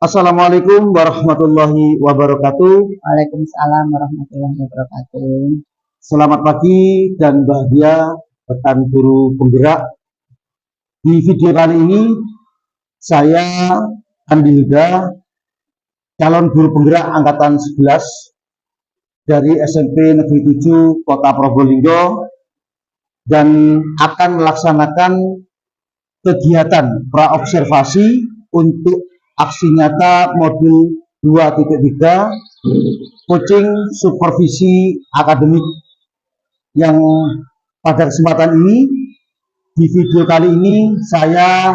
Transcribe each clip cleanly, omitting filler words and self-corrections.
Assalamualaikum warahmatullahi wabarakatuh. Waalaikumsalam warahmatullahi wabarakatuh. Selamat pagi dan bahagia rekan guru penggerak. Di video kali ini saya Andi Huda, calon guru penggerak angkatan 11 dari SMP Negeri 7 Kota Probolinggo dan akan melaksanakan kegiatan praobservasi untuk aksi nyata modul 2.3 coaching supervisi akademik, yang pada kesempatan ini di video kali ini saya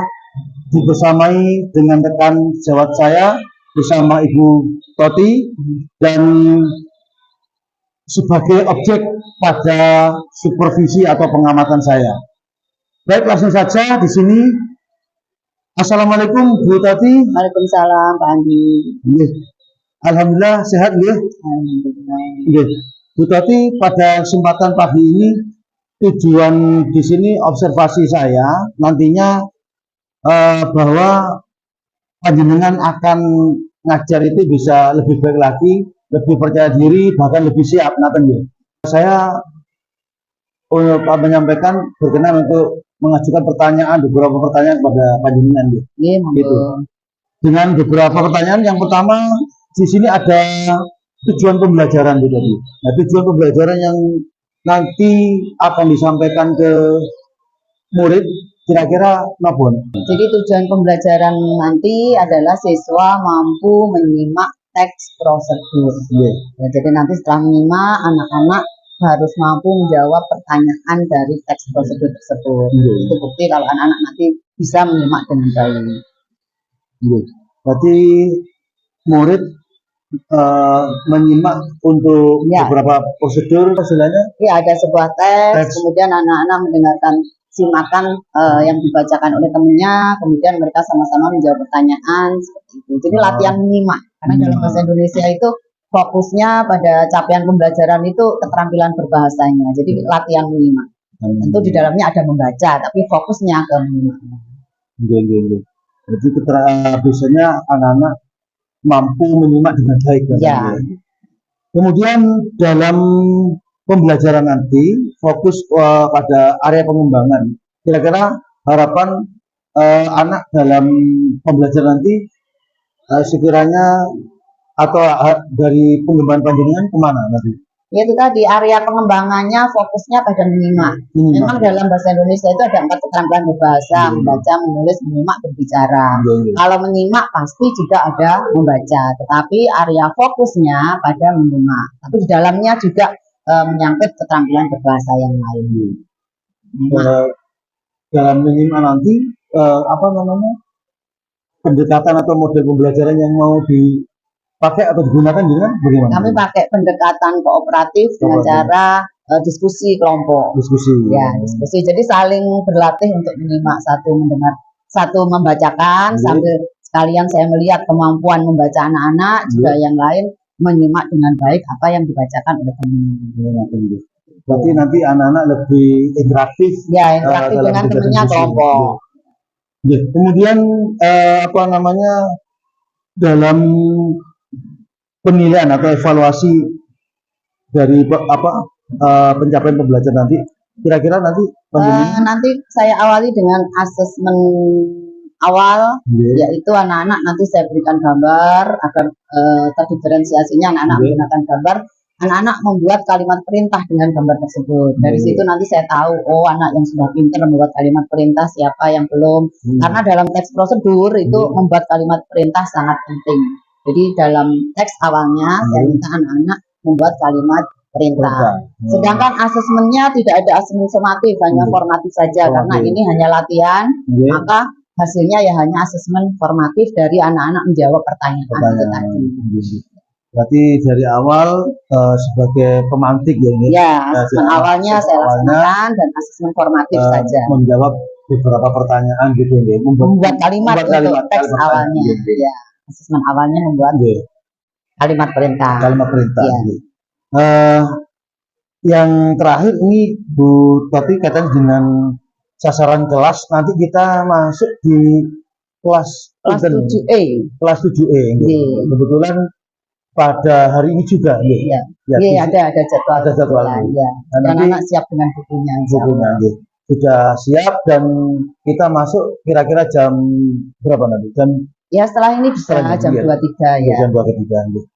dibersamai dengan rekan sejawat saya bersama Ibu Toti dan sebagai objek pada supervisi atau pengamatan saya. Baik, langsung saja di sini. Assalamualaikum Bu Tati. Waalaikumsalam Pak Andi. Alhamdulillah sehat ya. Alhamdulillah. Bu Tati, pada kesempatan pagi ini tujuan di sini observasi saya nantinya bahwa panjenengan akan ngajar itu bisa lebih baik lagi, lebih percaya diri, bahkan lebih siap. Saya menyampaikan berkenan untuk mengajukan beberapa pertanyaan kepada panjenengan gitu. Dengan beberapa pertanyaan, yang pertama di sini ada tujuan pembelajaran gitu. Nah, tujuan pembelajaran yang nanti akan disampaikan ke murid kira-kira nabon. Jadi tujuan pembelajaran nanti adalah siswa mampu menyimak teks prosedur. Ya, jadi nanti setelah menyimak, anak-anak harus mampu menjawab pertanyaan dari teks prosedur tersebut. Itu bukti kalau anak-anak nanti bisa menyimak dengan baik. Berarti murid menyimak untuk beberapa prosedur istilahnya. Ya, ada sebuah teks, kemudian anak-anak mendengarkan simakan yang dibacakan oleh temannya, kemudian mereka sama-sama menjawab pertanyaan seperti itu. Jadi latihan menyimak, karena dalam bahasa Indonesia itu fokusnya pada capaian pembelajaran itu keterampilan berbahasanya. Jadi latihan menyimak. Tentu di dalamnya ada membaca, tapi fokusnya ke menyimak. Jadi biasanya anak-anak mampu menyimak dengan baik. Ya. Kemudian dalam pembelajaran nanti fokus pada area pengembangan. Kira-kira harapan anak dalam pembelajaran nanti sekiranya atau dari pengembangan panjenengan kemana nanti? Ya, itu tadi area pengembangannya fokusnya pada menyimak. Memang dalam bahasa Indonesia itu ada 4 keterampilan berbahasa: membaca, menulis, menyimak, berbicara. Kalau menyimak pasti juga ada membaca, tetapi area fokusnya pada menyimak. Tapi di dalamnya juga menyangkut keterampilan berbahasa yang lain. Dalam menyimak nanti pendekatan atau model pembelajaran yang mau dipakai atau digunakan dengan bagaimana? Kami pakai pendekatan kooperatif dengan cara diskusi kelompok. Diskusi. Jadi saling berlatih untuk menyimak, satu mendengar, satu membacakan, sambil sekalian saya melihat kemampuan membaca anak-anak, juga yang lain menyimak dengan baik apa yang dibacakan oleh temannya. Berarti nanti anak-anak lebih interaktif. Ya, interaktif dengan temannya kelompok. Kemudian dalam penilaian atau evaluasi dari pencapaian pembelajaran nanti, kira-kira nanti saya awali dengan asesmen awal, yaitu anak-anak nanti saya berikan gambar agar terdiferensiasinya anak-anak menggunakan gambar. Anak-anak membuat kalimat perintah dengan gambar tersebut. Dari situ nanti saya tahu, oh anak yang sudah pintar membuat kalimat perintah, siapa yang belum. Karena dalam teks prosedur itu membuat kalimat perintah sangat penting. Jadi dalam teks awalnya saya minta anak-anak membuat kalimat perintah. Sedangkan asesmennya tidak ada asesmen sumatif, hanya formatif saja. Karena ini hanya latihan, maka hasilnya ya hanya asesmen formatif dari anak-anak menjawab pertanyaan itu tadi. Berarti dari awal sebagai pemantik ya ini. Ya, asesmen awalnya saya laksanakan dan asesmen formatif saja. Menjawab beberapa pertanyaan gitu ya. Membuat kalimat untuk teks awalnya. Ya, asesmen awalnya membuat kalimat perintah. Yang terakhir ini Bu Tati katanya dengan sasaran kelas nanti kita masuk di kelas kelas pinten? 7E. Kelas 7E. Nggih. Kebetulan pada hari ini juga. Iya. Ya, Iya, ada jadwal. ada jadwal. Ya, Iya. Dan Nanti anak siap dengan bukunya. bukunya sudah siap dan kita masuk kira-kira jam berapa nanti? Ya setelah ini bisa jam 23 ya. Jam 23.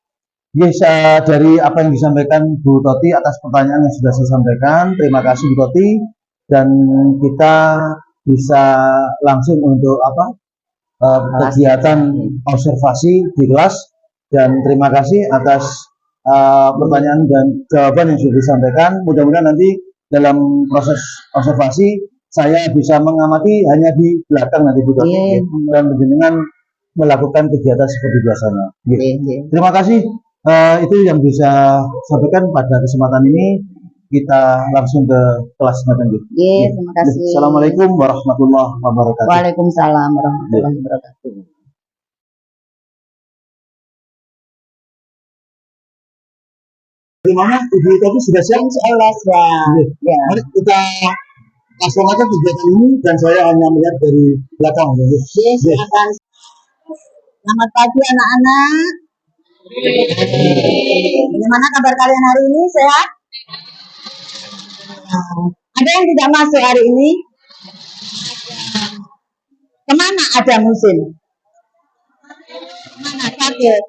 Yes, dari apa yang disampaikan Bu Toti atas pertanyaan yang sudah saya sampaikan, terima kasih Bu Toti, dan kita bisa langsung untuk kegiatan observasi di kelas, dan terima kasih atas pertanyaan dan jawaban yang sudah disampaikan. Mudah-mudahan nanti dalam proses observasi saya bisa mengamati hanya di belakang nanti Bu Toti, dan dengan melakukan kegiatan seperti biasanya. Terima kasih. Itu yang bisa sampaikan pada kesempatan ini. Kita langsung ke kelasnya nanti. Terima kasih. Assalamualaikum warahmatullahi wabarakatuh. Waalaikumsalam warahmatullahi wabarakatuh. Gimana Ibu Tati sudah siap? Insyaallah siap. Ya. Mari kita langsung aja kegiatan ini, dan saya hanya melihat dari belakang. Silakan. Selamat pagi anak-anak. Bagaimana kabar kalian hari ini? Sehat? Ada yang tidak masuk hari ini? Kemana ada musim? Kemana sakit?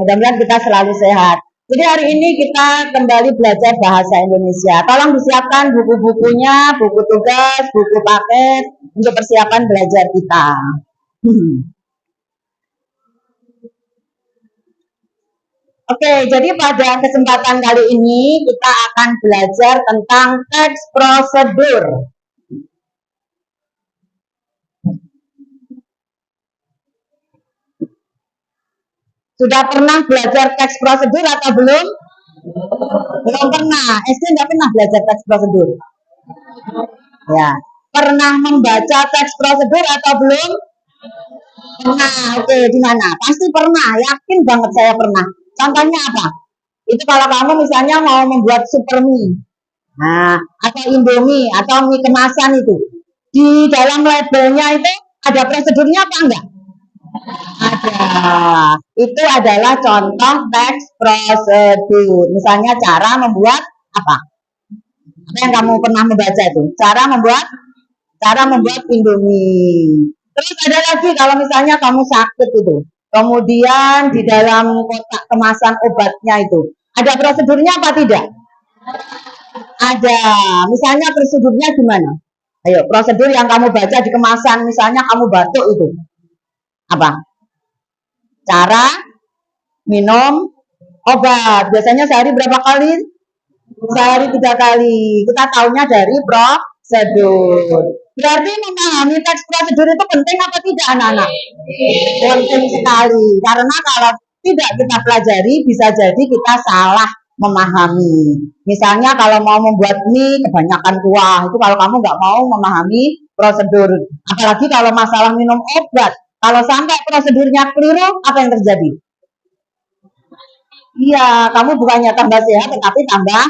Mudah-mudahan kita selalu sehat. Jadi hari ini kita kembali belajar bahasa Indonesia. Tolong disiapkan buku-bukunya, buku tugas, buku paket untuk persiapan belajar kita. Oke, jadi pada kesempatan kali ini kita akan belajar tentang teks prosedur. Sudah pernah belajar teks prosedur atau belum? Belum pernah. SD nggak pernah belajar teks prosedur. Ya, pernah membaca teks prosedur atau belum? Pernah. Oke, di mana? Pasti pernah. Yakin banget saya pernah. Contohnya apa? Itu kalau kamu misalnya mau membuat super mie, atau indomie, atau mie kemasan itu, di dalam labelnya itu ada prosedurnya apa enggak? Ada. Itu adalah contoh teks prosedur. Misalnya cara membuat apa? Apa yang kamu pernah membaca itu? Cara membuat indomie. Terus ada lagi kalau misalnya kamu sakit itu, kemudian di dalam kotak kemasan obatnya itu ada prosedurnya apa tidak? Ada. Misalnya prosedurnya gimana? Ayo, prosedur yang kamu baca di kemasan, misalnya kamu batuk itu apa? Cara minum obat. Biasanya sehari berapa kali? Sehari 3 kali. Kita tahunya dari prosedur. Berarti memahami teks prosedur itu penting apa tidak anak-anak? Penting sekali. Karena kalau tidak kita pelajari bisa jadi kita salah memahami. Misalnya kalau mau membuat mie kebanyakan kuah, itu kalau kamu nggak mau memahami prosedur. Apalagi kalau masalah minum obat. Kalau sampai prosedurnya keliru, apa yang terjadi? Iya, kamu bukannya tambah sehat, tetapi tambah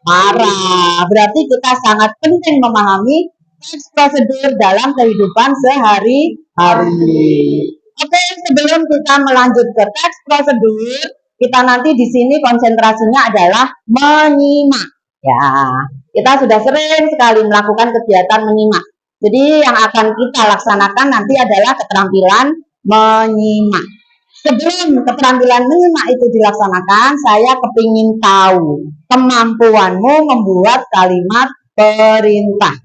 parah. Berarti kita sangat penting memahami teks prosedur dalam kehidupan sehari-hari. Oke, sebelum kita melanjut ke teks prosedur, kita nanti di sini konsentrasinya adalah menyimak. Ya, kita sudah sering sekali melakukan kegiatan menyimak. Jadi yang akan kita laksanakan nanti adalah keterampilan menyimak. Sebelum keterampilan menyimak itu dilaksanakan, saya kepingin tahu kemampuanmu membuat kalimat perintah.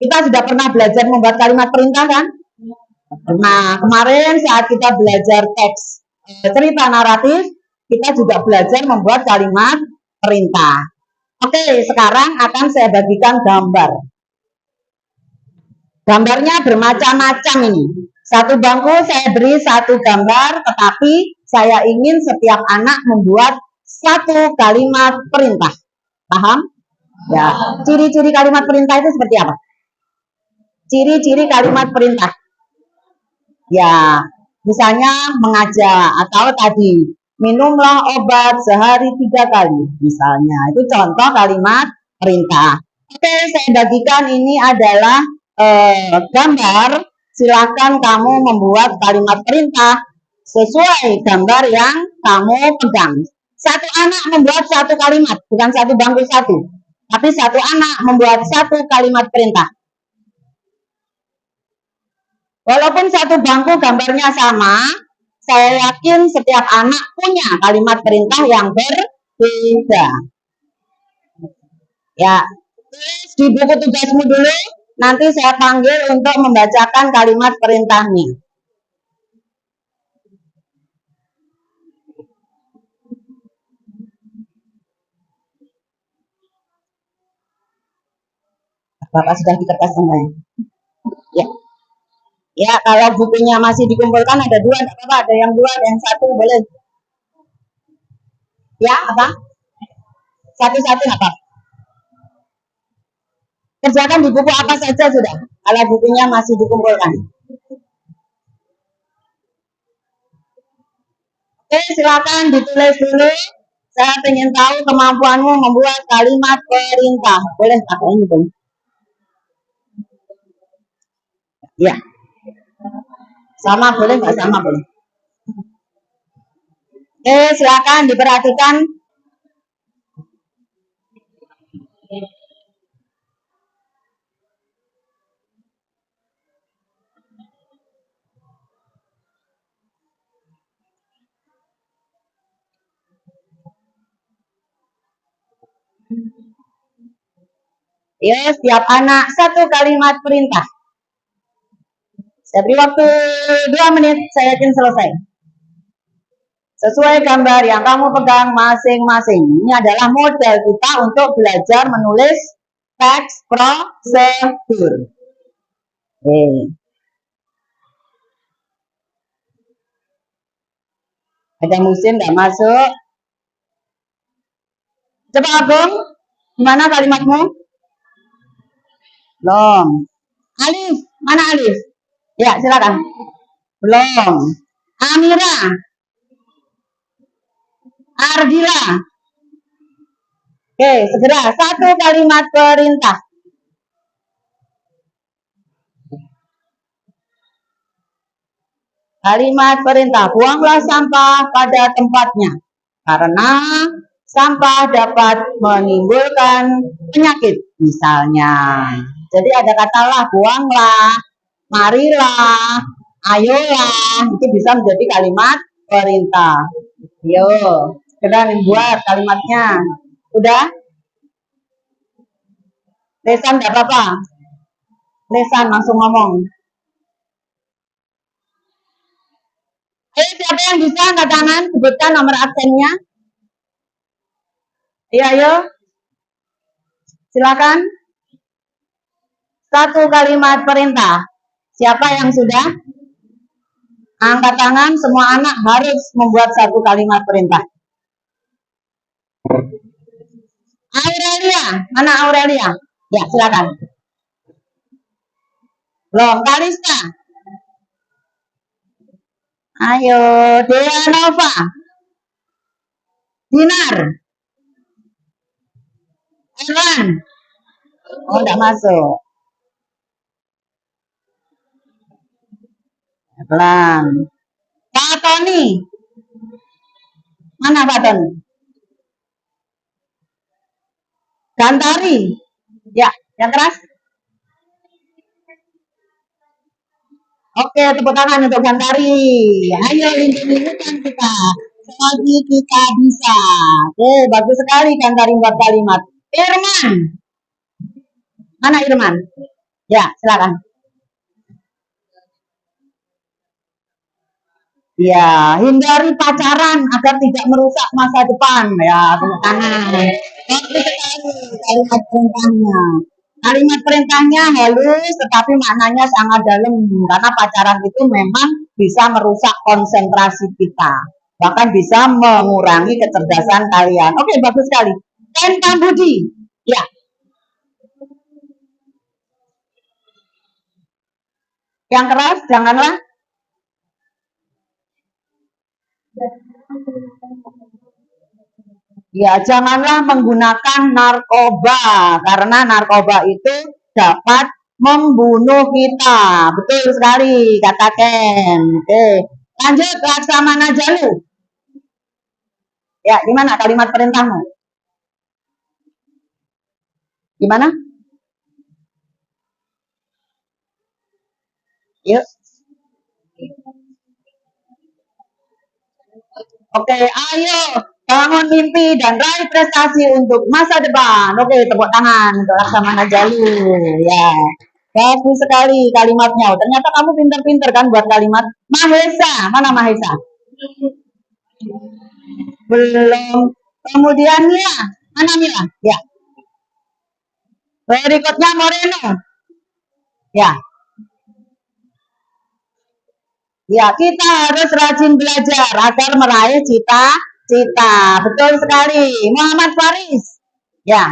Kita sudah pernah belajar membuat kalimat perintah kan? Nah, kemarin saat kita belajar teks cerita naratif, kita juga belajar membuat kalimat perintah. Oke, sekarang akan saya bagikan gambar. Gambarnya bermacam-macam ini. Satu bangku saya beri satu gambar, tetapi saya ingin setiap anak membuat satu kalimat perintah. Paham? Ya, ciri-ciri kalimat perintah itu seperti apa? Ciri-ciri kalimat perintah. Ya, misalnya mengajak atau tadi minumlah obat sehari 3 kali. Misalnya, itu contoh kalimat perintah. Oke, saya bagikan ini adalah gambar silakan kamu membuat kalimat perintah sesuai gambar yang kamu pegang. Satu anak membuat satu kalimat, bukan satu bangku satu, tapi satu anak membuat satu kalimat perintah. Walaupun satu bangku gambarnya sama, saya yakin setiap anak punya kalimat perintah yang berbeda. Ya, tulis di buku tugasmu dulu, nanti saya panggil untuk membacakan kalimat perintahnya. Bapak sudah di kertas semua. Ya. Ya, kalau bukunya masih dikumpulkan ada dua, tidak apa-apa. Ada yang dua, ada yang satu, boleh. Ya, apa? Satu-satu apa? Kerjakan di buku apa saja sudah, kalau bukunya masih dikumpulkan. Oke, silakan ditulis dulu. Saya ingin tahu kemampuanmu membuat kalimat perintah. Boleh pakai ini, boleh? Ya. Sama boleh, nggak sama boleh. Oke, silakan diperhatikan. Ya, setiap anak satu kalimat perintah. Saya beri waktu 2 menit, saya yakin selesai. Sesuai gambar yang kamu pegang masing-masing. Ini adalah model kita untuk belajar menulis teks prosedur. Ada musim nggak masuk? Coba Agung, gimana kalimatmu? Belum. Alif, mana Alif? Ya, silakan. Belum. Amira. Ardila. Oke, segera. Satu kalimat perintah. Kalimat perintah. Buanglah sampah pada tempatnya. Karena sampah dapat menimbulkan penyakit. Misalnya. Jadi ada katalah, buanglah, marilah, ayolah. Itu bisa menjadi kalimat perintah. Yo, sudah buat kalimatnya. Udah? Lesan enggak apa-apa. Lesan langsung ngomong. Ayo, siapa yang bisa angkat tangan? Sebutkan nomor absennya. Iya, ayo. Silakan. Satu kalimat perintah. Siapa yang sudah? Angkat tangan, semua anak harus membuat satu kalimat perintah. Aurelia, mana Aurelia? Ya, silakan. Belum, Kalista. Ayo, Dea Nova. Dinar. Elan. Oh, enggak masuk. Elan. Pak Tony. Mana Pak Tony? Gantari. Ya, yang keras. Oke, tepuk tangan untuk Gantari. Ayo, lindungi-lindungi kita. Selagi kita bisa. Oke, bagus sekali Gantari buat kalimat. Irman. Mana Irman? Ya, silakan. Ya, hindari pacaran agar tidak merusak masa depan. Ya, tepuk tangan. Bagus sekali kalimat perintahnya. Kalimat perintahnya halus, tetapi maknanya sangat dalam. Karena pacaran itu memang bisa merusak konsentrasi kita. Bahkan bisa mengurangi kecerdasan kalian. Oke, bagus sekali. Dan Pak Budi. Ya. Yang keras, janganlah. Ya, janganlah menggunakan narkoba, karena narkoba itu dapat membunuh kita. Betul sekali, kata Ken. Oke, lanjut Laksamana Jalu. Ya, gimana kalimat perintahmu? Gimana? Yuk. Oke, ayo bangun mimpi dan raih prestasi untuk masa depan. Oke, tepuk tangan untuk Laksamana Jalu. Ya, bagus sekali kalimatnya. Ternyata kamu pinter-pinter kan buat kalimat. Mahesa, mana Mahesa? Belum. Kemudian Mila, mana Mila? Ya. Berikutnya Moreno. Ya. Ya, kita harus rajin belajar agar meraih cita-cita. Betul sekali. Muhammad Faris. Ya.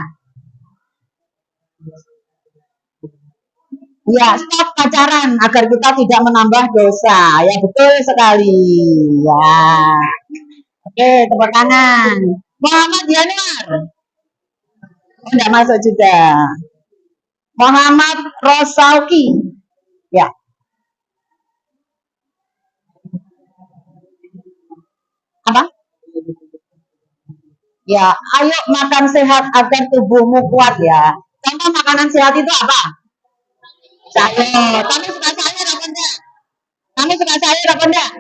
Ya, stop pacaran agar kita tidak menambah dosa. Ya, betul sekali. Ya. Oke, tepuk tangan. Muhammad Yanuar. Oh, enggak masuk juga. Muhammad Rosauki. Ya. Apa? Ya, ayo makan sehat agar tubuhmu kuat ya. Contoh makanan sehat itu apa? Sayur. Kamu suka sayur apa enggak? Kamu suka sayur apa enggak?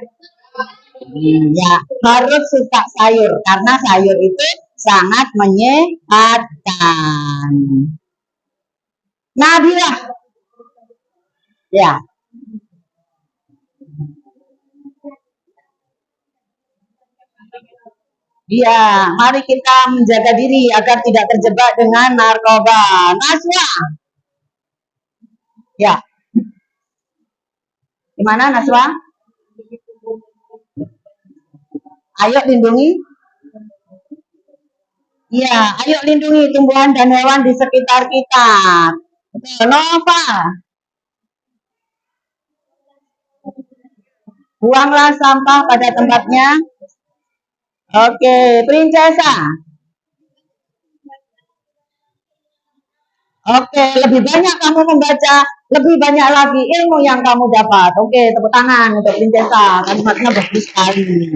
Ya, harus suka sayur karena sayur itu sangat menyehatkan. Nabila. Ya. Iya, mari kita menjaga diri agar tidak terjebak dengan narkoba. Naswa. Ya. Gimana Naswa? Ayo lindungi. Iya, ayo lindungi tumbuhan dan hewan di sekitar kita. Nova. Buanglah sampah pada tempatnya. Oke, Princesa. Oke, lebih banyak kamu membaca, lebih banyak lagi ilmu yang kamu dapat. Oke, tepuk tangan untuk Princesa. Kalimatnya bagus sekali.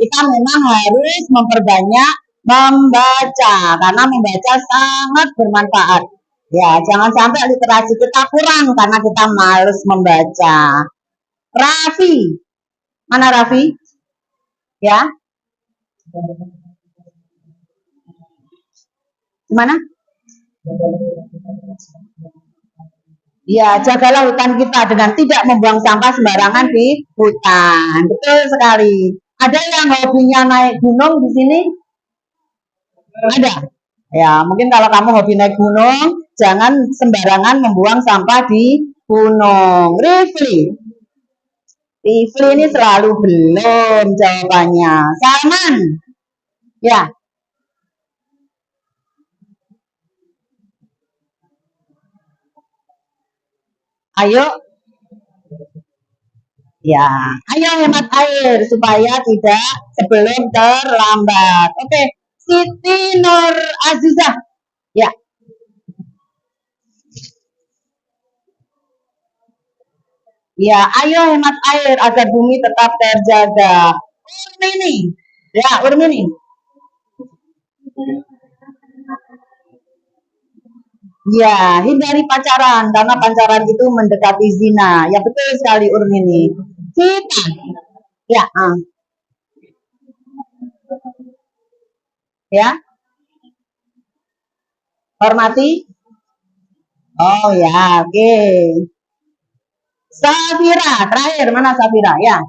Kita memang harus memperbanyak membaca karena membaca sangat bermanfaat. Ya, jangan sampai literasi kita kurang karena kita males membaca. Raffi, mana Raffi? Ya, mana? Ya, jagalah hutan kita dengan tidak membuang sampah sembarangan di hutan. Betul sekali. Ada yang hobinya naik gunung di sini? Ada. Ya, mungkin kalau kamu hobi naik gunung, jangan sembarangan membuang sampah di gunung. Rifli. Rifli ini selalu belum jawabannya. Salman. Ya. Ayo. Ya, ayo hemat air supaya tidak sebelum terlambat. Oke, Siti Nur Azizah. Ya. Ya, ayo hemat air agar bumi tetap terjaga. Urmini. Ya, Urmini. Ya, hindari pacaran karena pacaran itu mendekati zina. Ya, betul sekali Urmini. Kita. Ya, ya. Hormati. Oh ya, oke. Safira, terakhir mana Safira? Ya.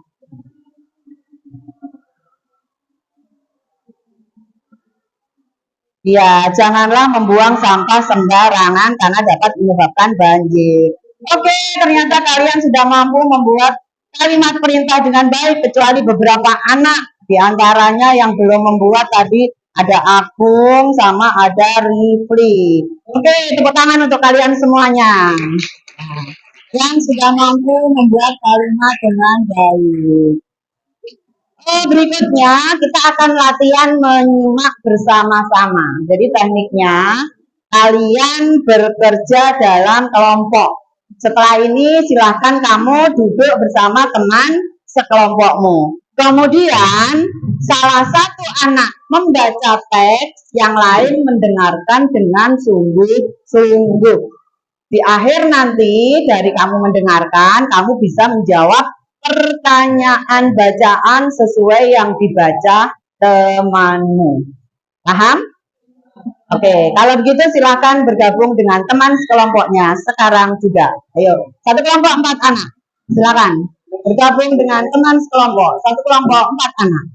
Ya, janganlah membuang sampah sembarangan karena dapat menyebabkan banjir. Oke, ternyata kalian sudah mampu membuat kalimat perintah dengan baik, kecuali beberapa anak. Di antaranya yang belum membuat tadi ada Agung sama ada Rifli. Oke, tepuk tangan untuk kalian semuanya. Yang sudah mampu membuat kalimat dengan baik. Berikutnya kita akan latihan menyimak bersama-sama. Jadi tekniknya kalian bekerja dalam kelompok. Setelah ini silahkan kamu duduk bersama teman sekelompokmu. Kemudian salah satu anak membaca teks, yang lain mendengarkan dengan sungguh-sungguh. Di akhir nanti dari kamu mendengarkan, kamu bisa menjawab pertanyaan bacaan sesuai yang dibaca temanmu. Paham? Oke, kalau begitu silakan bergabung dengan teman sekelompoknya sekarang juga. Ayo, satu kelompok 4 anak. Silakan bergabung dengan teman sekelompok. Satu kelompok 4 anak.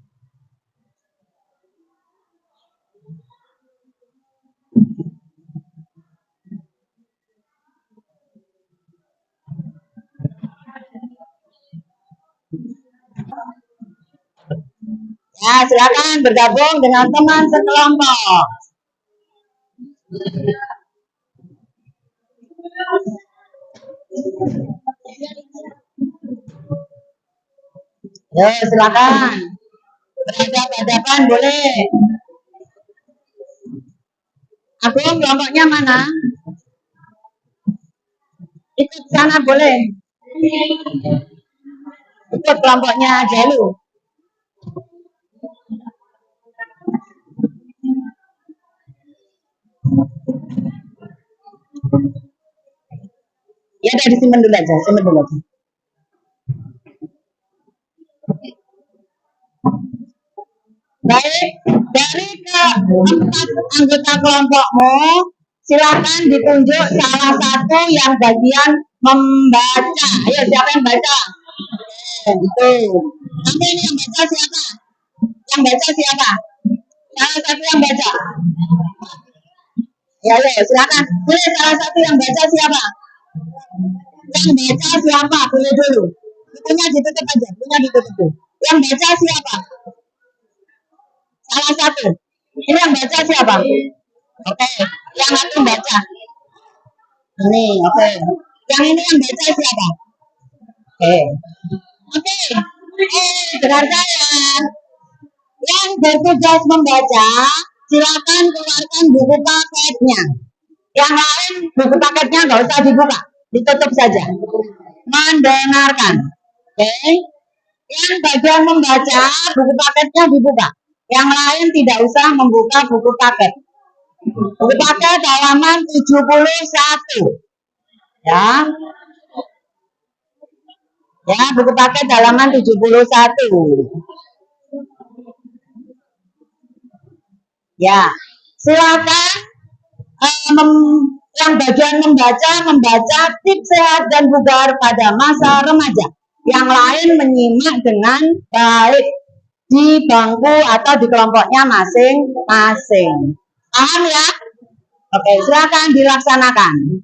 Ya, silakan bergabung dengan teman sekelompok. Ya, silakan. Berhadapan boleh. Aku kelompoknya mana? Ikut sana boleh. Ikut kelompoknya Jalu. Ya, dari simpen dulu aja, simpen dulu aja. Baik, dari keempat anggota kelompokmu, silakan ditunjuk salah satu yang bagian membaca. Ayo, siapa yang baca? Itu. Nanti ini yang baca siapa? Yang baca siapa? Salah satu yang baca. Ya, ayo, silakan. Pilih salah satu yang baca siapa? Yang baca siapa? Pilih dulu. Bukunya ditutup aja, bukunya ditutup dulu. Yang baca siapa? Salah satu. Ini yang baca siapa? Oke, yang satu baca. Ini, oke. Yang ini yang baca siapa? Oke. Dengar saya. Yang bertugas membaca, silakan keluarkan buku paketnya. Yang lain buku paketnya nggak usah dibuka, ditutup saja. Mendengarkan. Oke. Yang bagian membaca, buku paketnya dibuka. Yang lain tidak usah membuka buku paket. Buku paket halaman 71. Ya. Ya, buku paket halaman 71. Ya. Silakan yang bagian membaca tips sehat dan bugar pada masa remaja. Yang lain menyimak dengan baik di bangku atau di kelompoknya masing-masing. Paham ya? Oke, silakan dilaksanakan.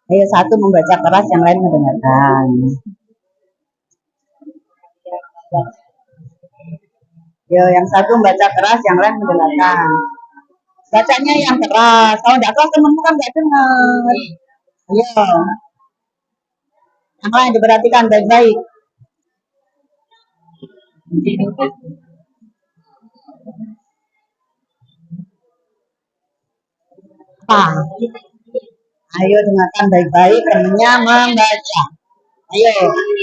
Ayo, satu membaca keras, yang lain mendengarkan. Yo, yang satu membaca keras, yang lain mendengarkan. Bacanya yang keras. Kalau nggak keras temenmu kan nggak dengar. Iya. Yang lain diperhatikan baik-baik. Apa? Ayo dengarkan baik-baik, temennya membaca. Ayo,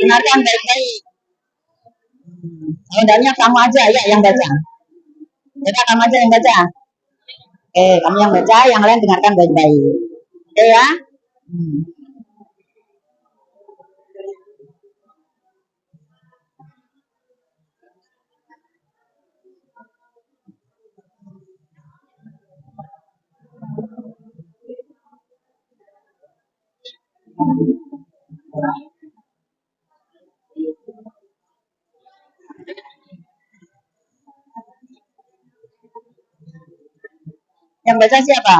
dengarkan baik-baik. Kalau kamu aja ya yang baca. Coba kamu aja yang baca. Kamu yang baca, yang lain dengarkan baik-baik. Oke ya? Yang baca siapa?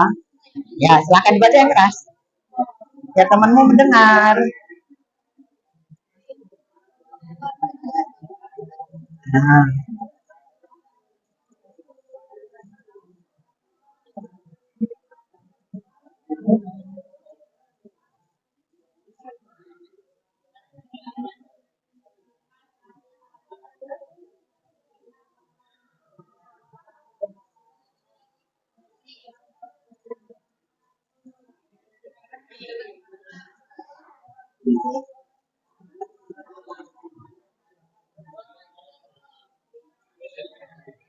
Ya, silakan dibaca yang keras. Ya temanmu mendengar. Nah.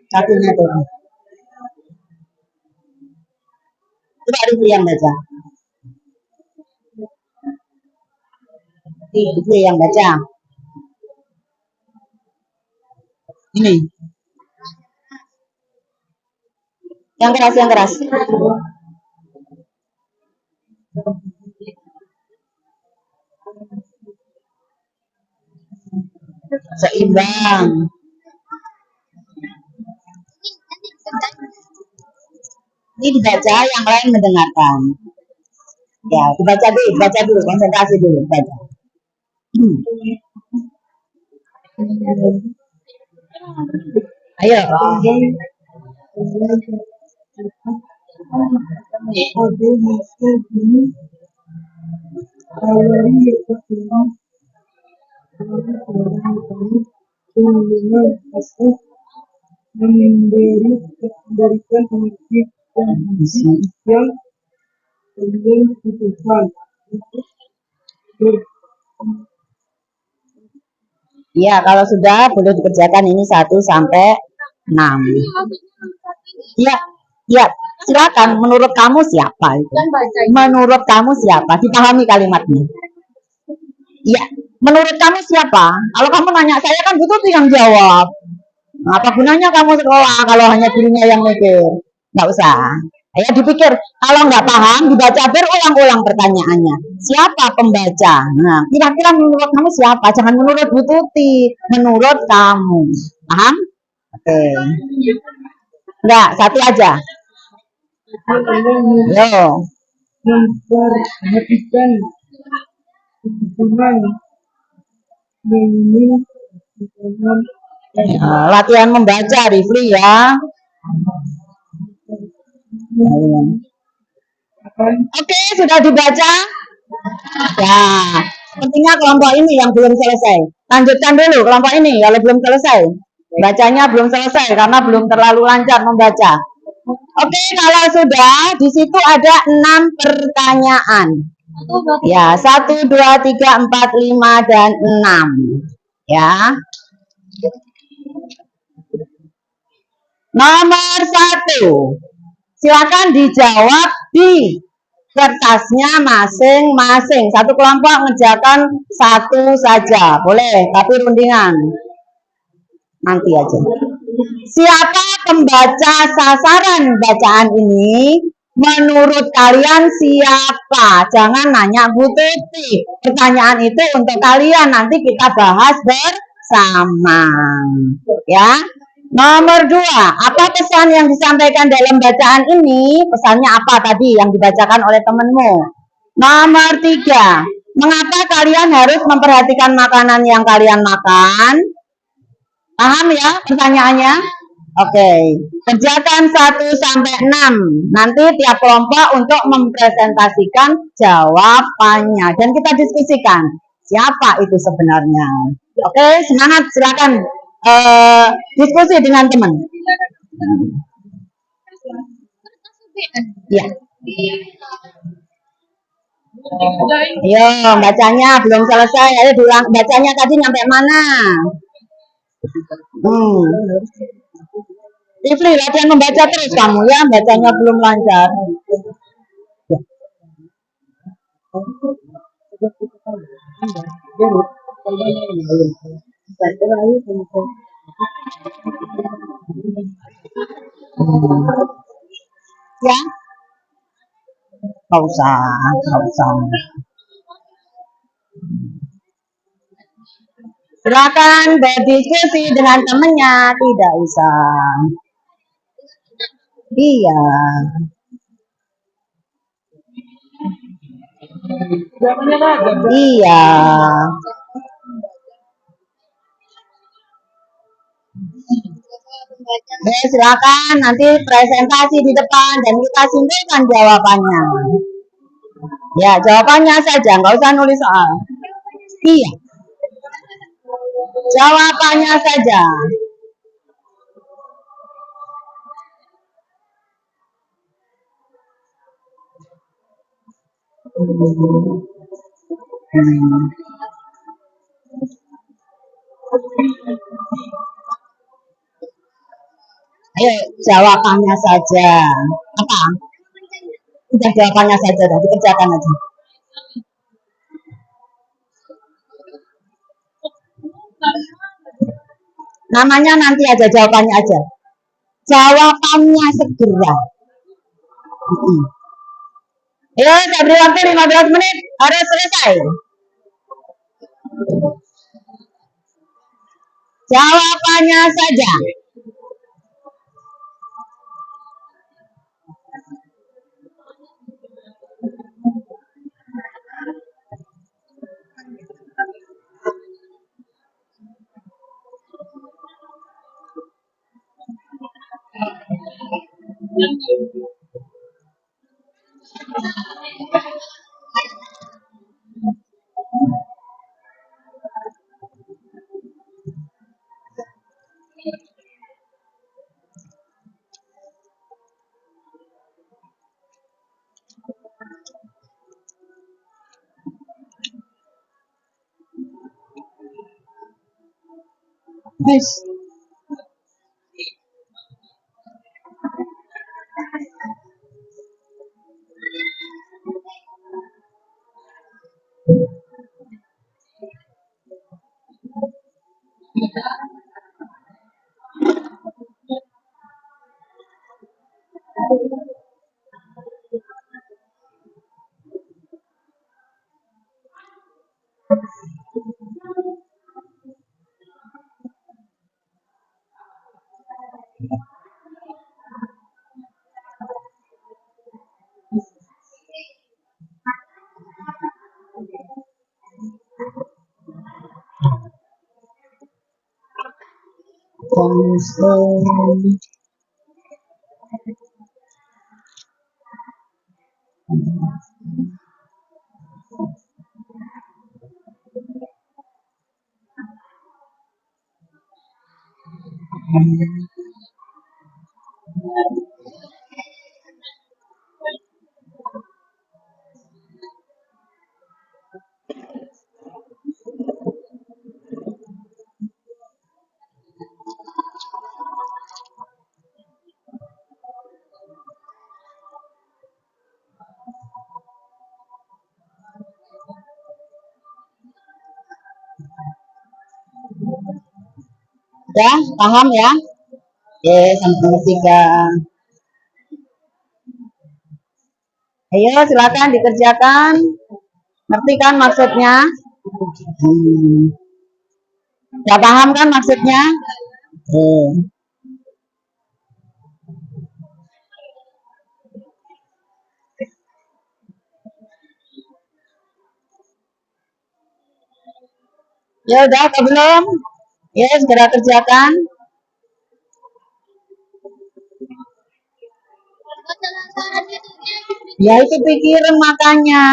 Satunya tuh. Coba Rifli yang baca. Rifli yang baca. Ini. Yang keras, yang keras. Seimbang. Ini dibaca, yang lain mendengarkan. Ya, dibaca dulu, konsentrasi dulu, baca. Ayo. Memberikan pendidikan yang belum dibutuhkan. Ya, kalau sudah boleh dikerjakan ini 1 sampai 6. Ya, ya, silakan. Menurut kamu siapa itu? Menurut kamu siapa? Dipahami kalimatnya. Ya, menurut kamu siapa? Kalau kamu nanya saya kan butuh yang jawab. Apa gunanya kamu sekolah kalau hanya gurunya yang mikir? Nggak usah. Ayo dipikir. Kalau nggak paham, dibaca berulang-ulang pertanyaannya. Siapa pembaca? Nah, kira-kira menurut kamu siapa? Jangan menurut Bu Tuti. Menurut kamu. Paham? Oke. Enggak, satu aja. Yo. Memperhatikan kebutuhan latihan membaca, Rifli ya. Oke, sudah dibaca? Ya, sepertinya kelompok ini yang belum selesai. Lanjutkan dulu kelompok ini kalau belum selesai. Bacanya belum selesai karena belum terlalu lancar membaca. Oke, kalau sudah, di situ ada 6 pertanyaan. Ya, 1, 2, 3, 4, 5, dan 6. Ya. Nomor 1. Silakan dijawab di kertasnya masing-masing. Satu kelompok mengerjakan 1 saja. Boleh, tapi rundingan. Nanti aja. Siapa pembaca sasaran bacaan ini? Menurut kalian siapa? Jangan nanya Bu Tuti. Pertanyaan itu untuk kalian. Nanti kita bahas bersama. Ya. Nomor 2, apa pesan yang disampaikan dalam bacaan ini? Pesannya apa tadi yang dibacakan oleh temanmu? Nomor 3, mengapa kalian harus memperhatikan makanan yang kalian makan? Paham ya pertanyaannya? Oke, kerjakan 1 sampai 6. Nanti tiap kelompok untuk mempresentasikan jawabannya dan kita diskusikan siapa itu sebenarnya. Oke, semangat, silakan diskusi dengan teman. Ya. Ayo, bacanya belum selesai. Ayo diulang, bacanya tadi sampai mana? Ifli, latihan membaca terus kamu ya, bacanya belum lancar. Ya, nggak usah, nggak usah. Silakan berdiskusi dengan temannya, tidak usah. Iya. Iya. Silakan nanti presentasi di depan dan kita simpulkan jawabannya. Ya, jawabannya saja, nggak usah nulis soal. Iya. Jawabannya saja. Ayo, jawabannya saja. Apa? Sudah jawabannya saja, dah dikerjakan aja. Namanya nanti aja, jawabannya aja. Jawabannya segera. Ayo, saya beri waktu 15 menit, harus selesai. Jawabannya saja. Yes. Ya, paham ya? Oke, sampai 3. Ayo, silakan dikerjakan. Ngerti kan maksudnya? Gak paham kan maksudnya? Ya udah, atau belum? Ya, segera kerjakan. Ya itu pikiran makanya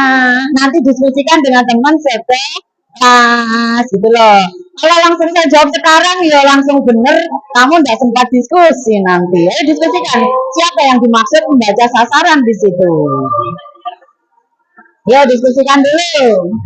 nanti diskusikan dengan teman setelah gitu loh. Kalau langsung saya jawab sekarang ya langsung bener, kamu nggak sempat diskusi nanti. Ayo diskusikan siapa yang dimaksud membaca sasaran di situ. Ya diskusikan dulu.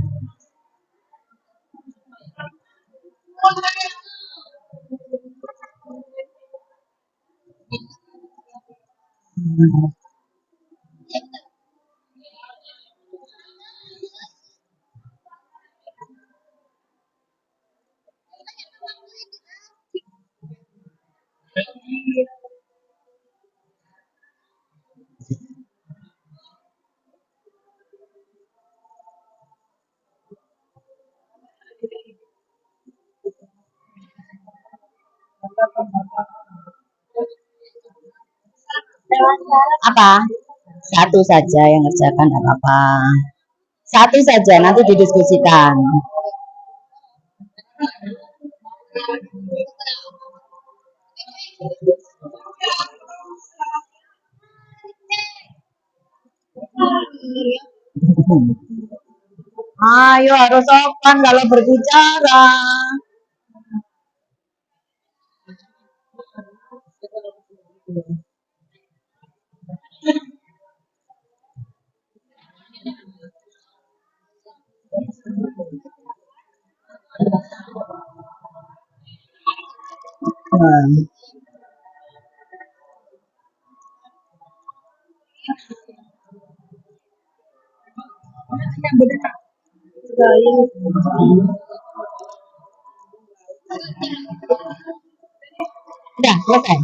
Apa? Satu saja yang ngerjakan apa-apa. Satu saja nanti didiskusikan. Ayo harus sopan kalau berbicara. Nah, udah selesai.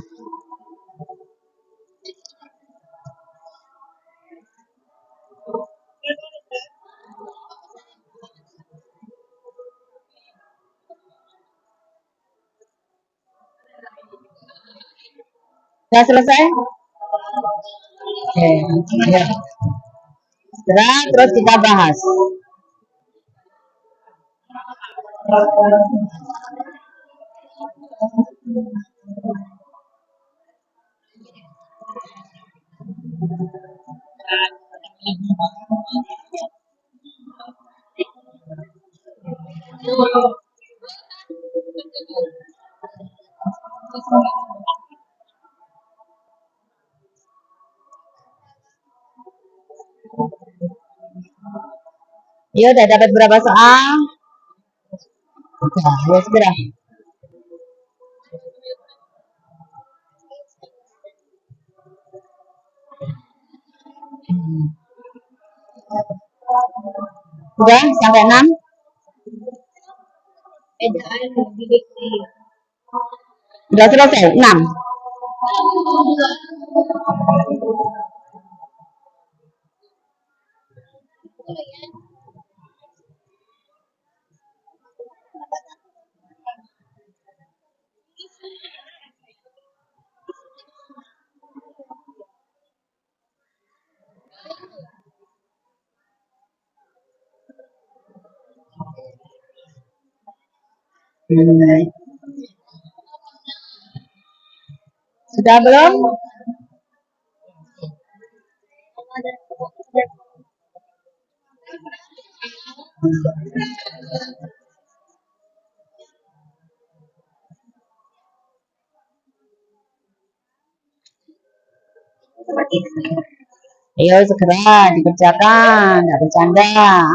Udah selesai? Oke, ya. Terus kita bahas. Ya udah dapat berapa soal? Udah, ya segera. Udah sampai 6? Udah selesai 6. Sudah belum? Ayo segera dikerjakan, nggak bercanda.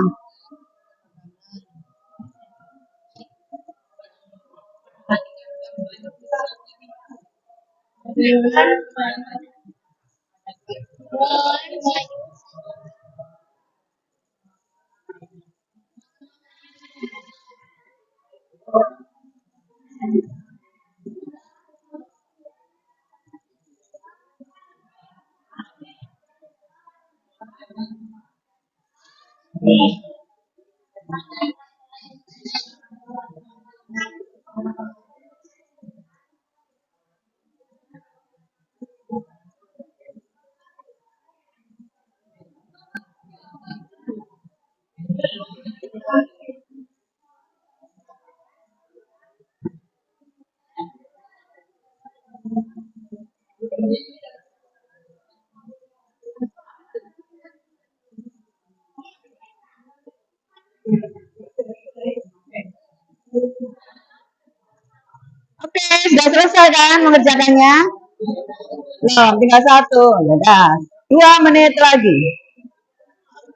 kan mengerjakannya? Belum, tinggal 1. Ya, 2 menit lagi.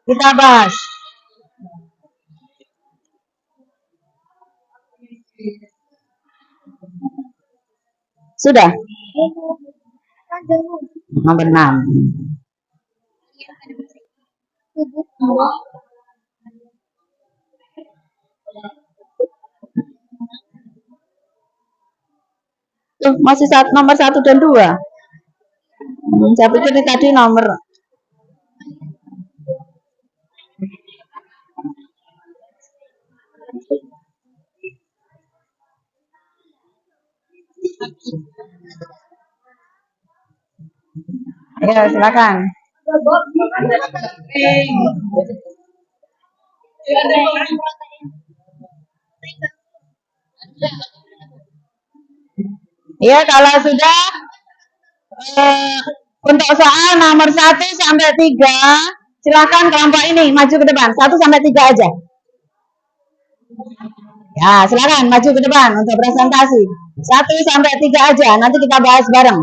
Kita bahas. Sudah? Nomor 6. Tuh, masih nomor 1 dan 2. Saya pikir ini tadi nomor. Ya, silakan. Ya, kalau sudah untuk soal nomor 1 sampai 3, silakan kelompok ini maju ke depan. 1 sampai 3 aja. Ya, silakan maju ke depan untuk presentasi. 1 sampai 3 aja, nanti kita bahas bareng.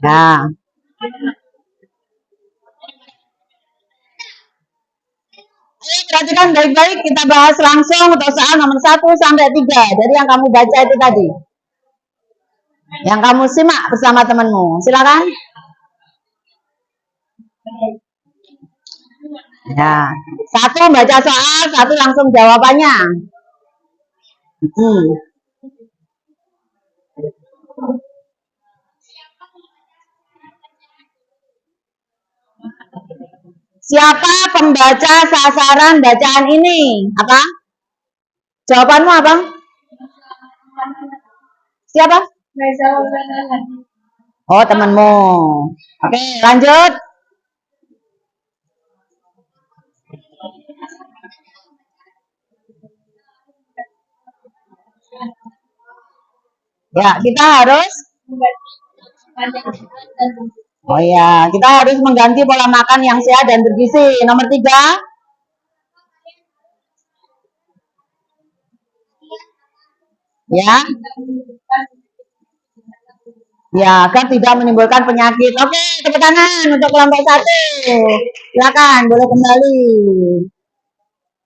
Nah. Ayo perhatikan baik-baik, kita bahas langsung untuk soal nomor 1 sampai 3. Jadi yang kamu baca itu tadi. Yang kamu simak bersama temanmu. Silakan. Ya, 1 baca soal, 1 langsung jawabannya. Siapa pembaca sasaran bacaan ini? Apa? Jawabanmu apa? Siapa? Oh, temanmu. Oke, lanjut. Ya, kita harus. Oh ya, kita harus mengganti pola makan yang sehat dan bergizi. Nomor 3. Ya. Ya, agar tidak menimbulkan penyakit. Oke, tepuk tangan untuk kelompok 1. Silakan, boleh kembali.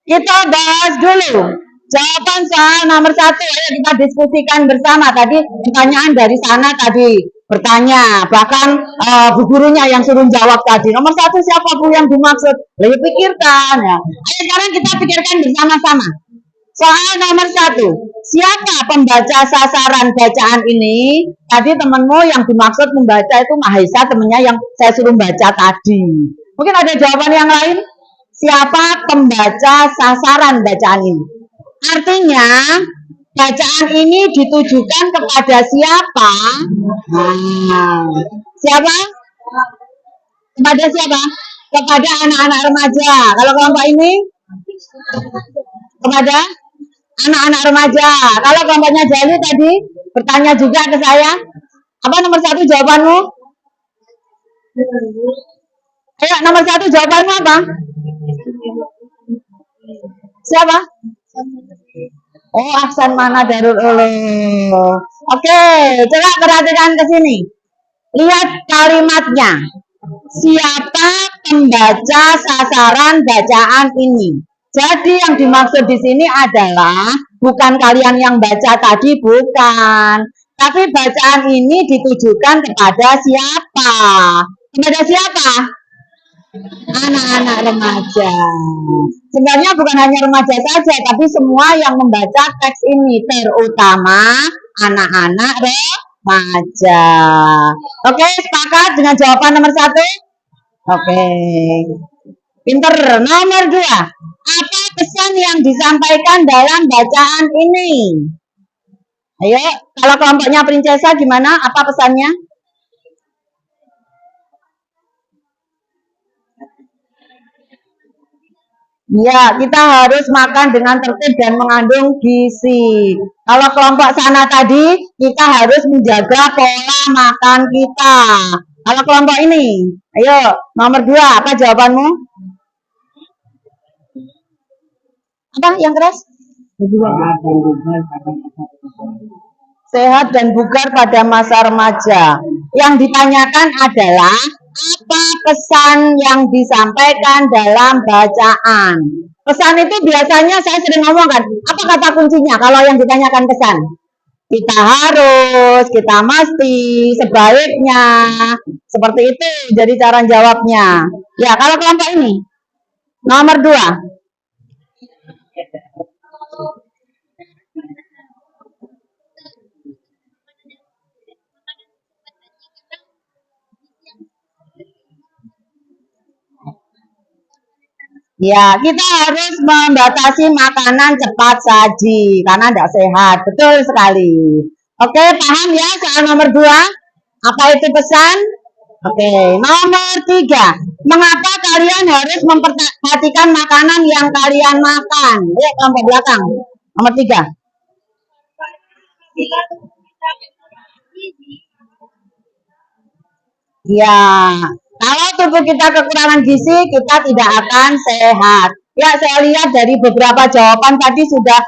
Kita bahas dulu jawaban soal nomor 1. Ayo kita diskusikan bersama. Tadi pertanyaan dari sana tadi bertanya, bahkan bu gurunya yang suruh jawab tadi. Nomor 1 siapa bu yang dimaksud? Lebih pikirkan ya. Ayo sekarang kita pikirkan bersama-sama. Soal nomor 1, siapa pembaca sasaran bacaan ini? Tadi temenmu yang dimaksud membaca itu Mahesa, temennya yang saya suruh baca tadi. Mungkin ada jawaban yang lain? Siapa pembaca sasaran bacaan ini? Artinya, bacaan ini ditujukan kepada siapa? Siapa? Kepada siapa? Kepada anak-anak remaja. Kalau kelompok ini? Kepada anak-anak remaja. Kalau kelompoknya Jali tadi bertanya juga ke saya, apa nomor 1 jawabanmu? Ayo, nomor 1 jawabanmu apa? Siapa? Oh, Ahsan Mana Darul Ulum. Oke, coba perhatikan ke sini. Lihat kalimatnya. Siapa pembaca sasaran bacaan ini? Jadi yang dimaksud di sini adalah bukan kalian yang baca tadi, bukan. Tapi bacaan ini ditujukan kepada siapa? Kepada siapa? Anak-anak remaja. Sebenarnya bukan hanya remaja saja, tapi semua yang membaca teks ini, terutama anak-anak remaja. Oke, sepakat dengan jawaban nomor 1? Oke. Pinter. Nomor 2. Apa pesan yang disampaikan dalam bacaan ini? Ayo, kalau kelompoknya Princesa gimana? Apa pesannya? Ya, kita harus makan dengan tertib dan mengandung gizi. Kalau kelompok sana tadi, kita harus menjaga pola makan kita. Kalau kelompok ini, ayo, nomor 2, apa jawabanmu? Apa yang keras? sehat dan bugar pada masa remaja. Yang ditanyakan adalah apa pesan yang disampaikan dalam bacaan. Pesan itu biasanya saya sering ngomong kan, apa kata kuncinya kalau yang ditanyakan pesan? Kita harus, kita mesti, sebaiknya, seperti itu jadi cara jawabnya. Ya, kalau kelompok ini, nomor 2. Ya, kita harus membatasi makanan cepat saji karena tidak sehat. Betul sekali. Oke, paham ya soal nomor 2? Apa itu pesan? Oke, nomor 3. Mengapa kalian harus memperhatikan makanan yang kalian makan? Ya, kelompok belakang. Nomor 3. Ya, kalau tubuh kita kekurangan gizi, kita tidak akan sehat. Ya, saya lihat dari beberapa jawaban tadi sudah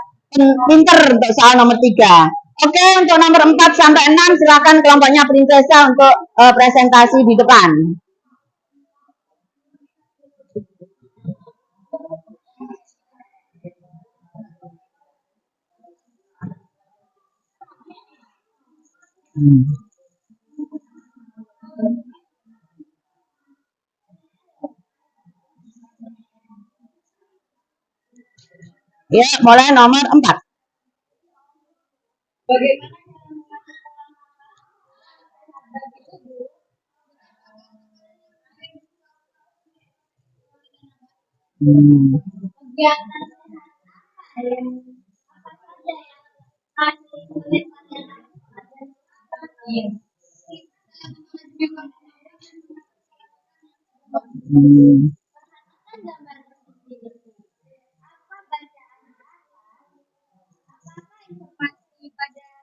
pinter untuk soal nomor 3. Oke, untuk nomor 4 sampai 6 silakan kelompoknya Princesa untuk presentasi di depan. Ya, mulai nomor 4. Bagaimana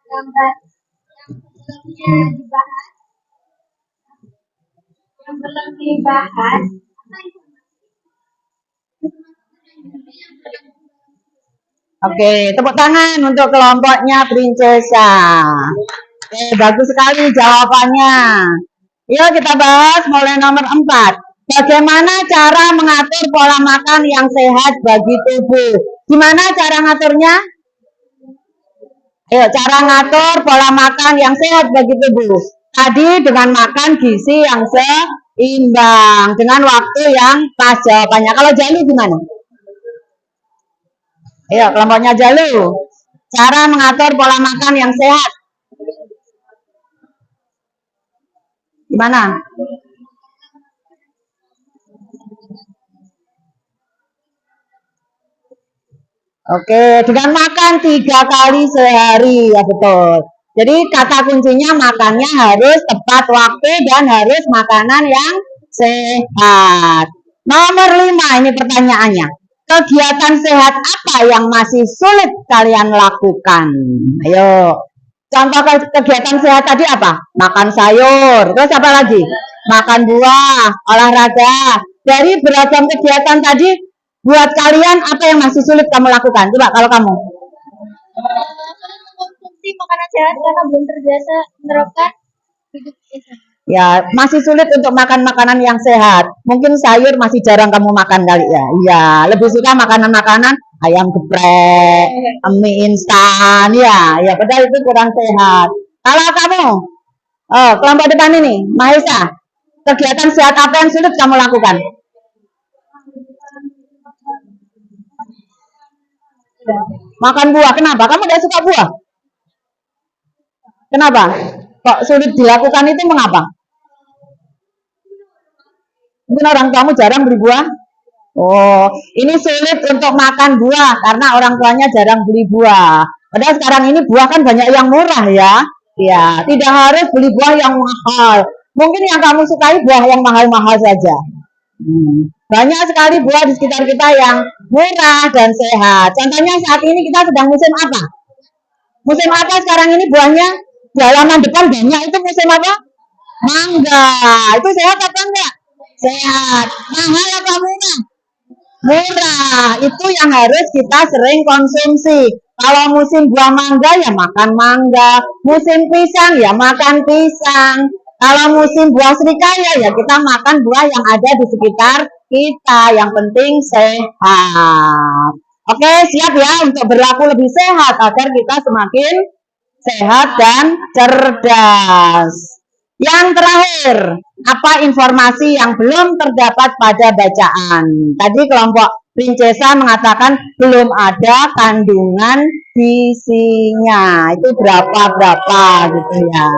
gambar yang belum dibahas. Oke, tepuk tangan untuk kelompoknya Princesa. Oke, bagus sekali jawabannya. Yuk kita bahas mulai nomor 4. Bagaimana cara mengatur pola makan yang sehat bagi tubuh? Gimana cara ngaturnya? Cara ngatur pola makan yang sehat bagi tubuh. Tadi dengan makan gizi yang seimbang, dengan waktu yang pas jawabannya. Kalau Jalu gimana? Ayo, kelompoknya Jalu. Cara mengatur pola makan yang sehat. Gimana? Oke, dengan makan 3 kali sehari, ya betul. Jadi kata kuncinya makannya harus tepat waktu dan harus makanan yang sehat. Nomor 5 ini pertanyaannya. Kegiatan sehat apa yang masih sulit kalian lakukan? Ayo. Contoh kegiatan sehat tadi apa? Makan sayur. Terus apa lagi? Makan buah, olahraga. Dari beragam kegiatan tadi, buat kalian apa yang masih sulit kamu lakukan? Coba kalau kamu. Mengkonsumsi makanan sehat karena belum terbiasa menerapkan hidup sehat. Ya, masih sulit untuk makan makanan yang sehat. Mungkin sayur masih jarang kamu makan kali ya. Iya, lebih suka makanan-makanan ayam geprek, mie instan, ya. Ya, padahal itu kurang sehat. Kalau kamu, kelompok depan ini, Mahesa, kegiatan sehat apa yang sulit kamu lakukan? Makan buah. Kenapa? Kamu tidak suka buah? Kenapa? Kok sulit dilakukan itu mengapa? Mungkin orang tuamu jarang beli buah. Oh, ini sulit untuk makan buah karena orang tuanya jarang beli buah. Padahal sekarang ini buah kan banyak yang murah ya. Ya, tidak harus beli buah yang mahal. Mungkin yang kamu sukai buah yang mahal-mahal saja. Banyak sekali buah di sekitar kita yang murah dan sehat. Contohnya saat ini kita sedang musim apa? Musim apa sekarang ini buahnya? Di halaman depan banyak, itu musim apa? Mangga. Itu sehat apa enggak? Sehat. Mahal apa murah? Murah. Itu yang harus kita sering konsumsi. Kalau musim buah mangga ya makan mangga, musim pisang ya makan pisang. Kalau musim buah serikaya ya kita makan buah yang ada di sekitar kita. Yang penting sehat. Oke, siap ya untuk berlaku lebih sehat agar kita semakin sehat dan cerdas. Yang terakhir, apa informasi yang belum terdapat pada bacaan? Tadi kelompok Princesa mengatakan belum ada kandungan gizinya. Itu berapa-berapa gitu ya.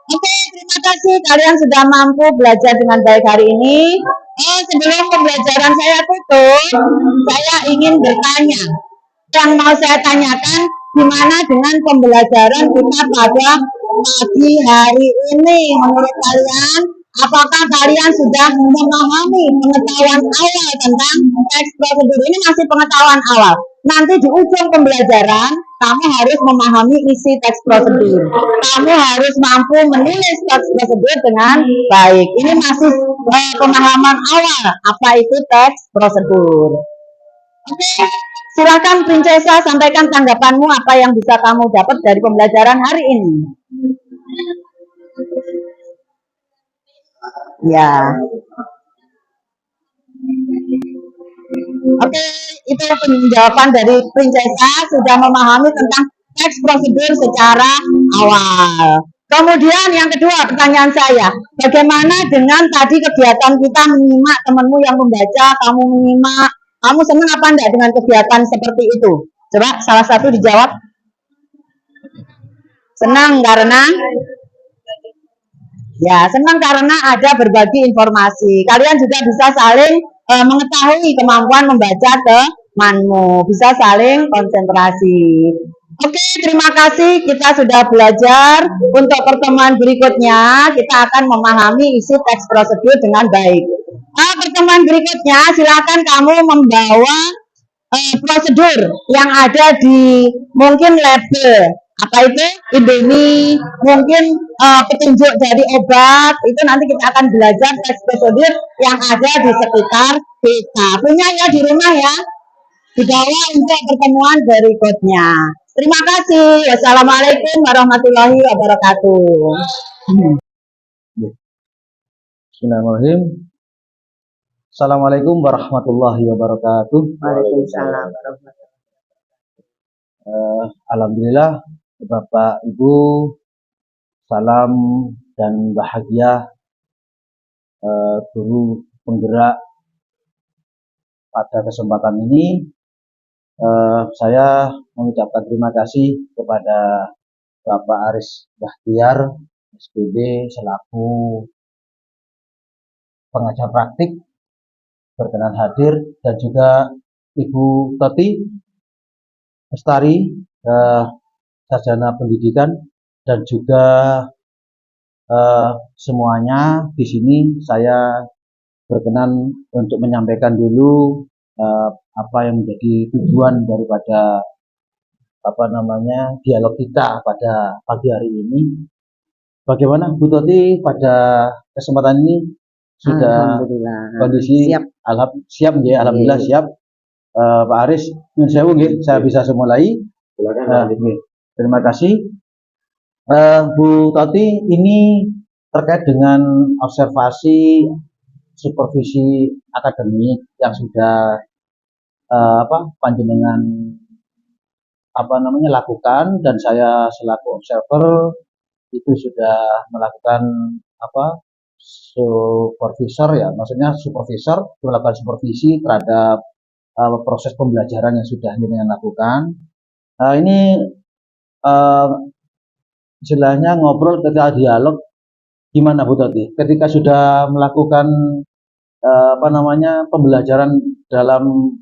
Oke, terima kasih kalian sudah mampu belajar dengan baik hari ini. Sebelum pembelajaran saya tutup, saya ingin bertanya. Yang mau saya tanyakan, gimana dengan pembelajaran kita pada pagi hari ini? Menurut kalian, apakah kalian sudah memahami pengetahuan awal tentang teks prosedur? Ini masih pengetahuan awal. Nanti di ujung pembelajaran, kamu harus memahami isi teks prosedur. Kamu harus mampu menulis teks prosedur dengan baik. Ini masih pemahaman awal apa itu teks prosedur. Oke, silakan Princesa sampaikan tanggapanmu apa yang bisa kamu dapat dari pembelajaran hari ini. Ya. Oke, itu penjawaban dari Princesa sudah memahami tentang teks prosedur secara awal. Kemudian yang kedua pertanyaan saya, bagaimana dengan tadi kegiatan kita menyimak temanmu yang membaca, kamu menyimak, kamu senang apa enggak dengan kegiatan seperti itu? Coba salah satu dijawab. Senang karena senang karena ada berbagi informasi. Kalian juga bisa saling mengetahui kemampuan membaca temanmu, bisa saling konsentrasi. Oke, terima kasih. Kita sudah belajar. Untuk pertemuan berikutnya, kita akan memahami isi teks prosedur dengan baik. Pertemuan berikutnya, silakan kamu membawa prosedur yang ada di mungkin label. Apa itu? Indomie, mungkin petunjuk dari obat. Itu nanti kita akan belajar teks prosedur yang ada di sekitar kita. Punya ya di rumah ya. Dibawa untuk pertemuan berikutnya. Terima kasih. Wassalamualaikum warahmatullahi wabarakatuh. Bismillahirrahmanirrahim. Assalamualaikum warahmatullahi wabarakatuh. Waalaikumsalam. Alhamdulillah, Bapak Ibu, salam dan bahagia guru penggerak. Pada kesempatan ini saya mengucapkan terima kasih kepada Bapak Aris Bahtiar, SPB, selaku pengajar praktik berkenan hadir, dan juga Ibu Toti Lestari, sarjana pendidikan, dan juga semuanya di sini. Saya berkenan untuk menyampaikan dulu apa yang menjadi tujuan daripada dialog kita pada pagi hari ini. Bagaimana Bu Toti pada kesempatan ini sudah kondisi siap? Alhamdulillah siap. Pak Aris, saya bisa mulai. Terima kasih. Bu Toti, ini terkait dengan observasi supervisi akademik yang sudah panjenengan lakukan, dan saya selaku observer itu sudah melakukan supervisor ya, maksudnya supervisor melakukan supervisi terhadap proses pembelajaran yang sudah dengan lakukan. Ini istilahnya ngobrol ketika dialog, gimana Bu Toti ketika sudah melakukan pembelajaran dalam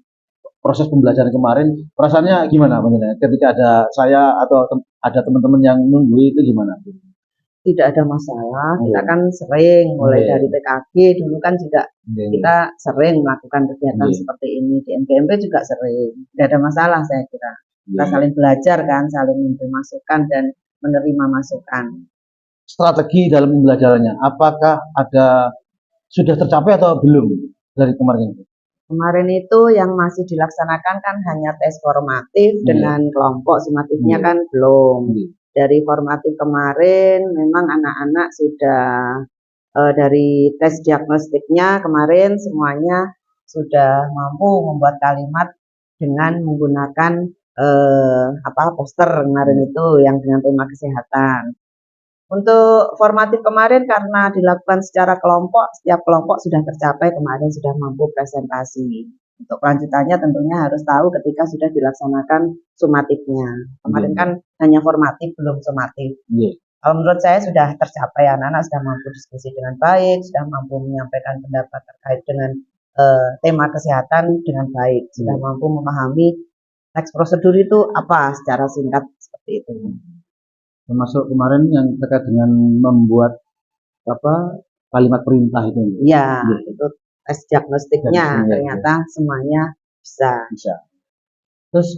proses pembelajaran kemarin, perasaannya gimana ketika ada saya atau ada teman-teman yang nunggu itu gimana? Tidak ada masalah, kita kan sering mulai dari PKG dulu kan juga kita sering melakukan kegiatan seperti ini, di MPMP juga sering, tidak ada masalah saya kira. Kita saling belajar kan, saling memberi masukan dan menerima masukan. Strategi dalam pembelajarannya, apakah sudah tercapai atau belum dari kemarin? Kemarin itu yang masih dilaksanakan kan hanya tes formatif dengan kelompok, sumatifnya kan belum. Dari formatif kemarin memang anak-anak sudah dari tes diagnostiknya kemarin semuanya sudah mampu membuat kalimat dengan menggunakan poster kemarin itu yang dengan tema kesehatan. Untuk formatif kemarin karena dilakukan secara kelompok, setiap kelompok sudah tercapai kemarin sudah mampu presentasi. Untuk kelanjutannya tentunya harus tahu ketika sudah dilaksanakan sumatifnya. Kemarin kan hanya formatif belum sumatif. Kalau menurut saya sudah tercapai, anak-anak sudah mampu diskusi dengan baik, sudah mampu menyampaikan pendapat terkait dengan tema kesehatan dengan baik, sudah mampu memahami teks prosedur itu apa secara singkat seperti itu. Termasuk kemarin yang terkait dengan membuat kalimat perintah itu. Iya, itu tes diagnostiknya ternyata semuanya bisa. Terus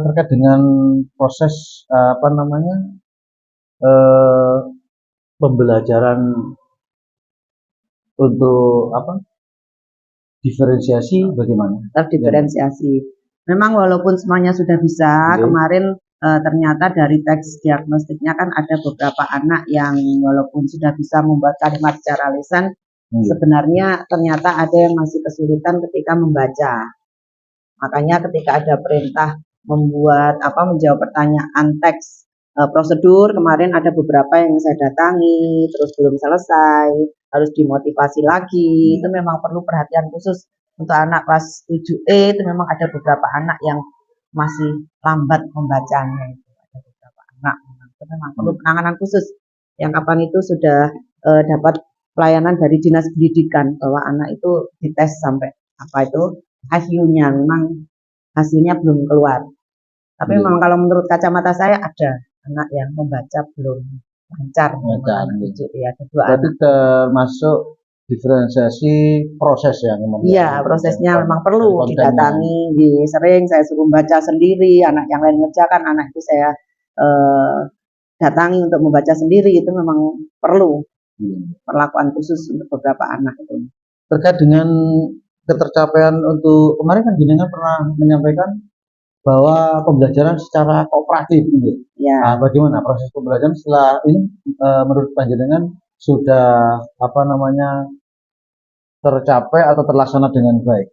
terkait dengan proses pembelajaran untuk diferensiasi bagaimana? Diferensiasi. Memang walaupun semuanya sudah bisa, kemarin ternyata dari teks diagnostiknya kan ada beberapa anak yang walaupun sudah bisa membuat kalimat secara lisan, sebenarnya ternyata ada yang masih kesulitan ketika membaca. Makanya ketika ada perintah menjawab pertanyaan teks prosedur, kemarin ada beberapa yang saya datangi, terus belum selesai, harus dimotivasi lagi. Itu memang perlu perhatian khusus untuk anak kelas 7E, itu memang ada beberapa anak yang masih lambat membacanya. Ada beberapa anak itu memang perlu penanganan khusus. Yang kapan itu sudah dapat pelayanan dari dinas pendidikan bahwa anak itu dites sampai IQ-nya memang hasilnya belum keluar. Tapi memang kalau menurut kacamata saya ada anak yang membaca belum lancar. Ada dua anak. Termasuk diferensiasi proses yang iya, prosesnya memang perlu didatangi, sering saya suruh baca sendiri, anak yang lain ngerjakan, anak itu saya datangi untuk membaca sendiri, itu memang perlu perlakuan khusus untuk beberapa anak itu. Terkait dengan ketercapaian untuk kemarin kan jenengan pernah menyampaikan bahwa pembelajaran secara kooperatif gitu. Ya. Bagaimana proses pembelajaran setelah ini menurut panjenengan sudah tercapai atau terlaksana dengan baik?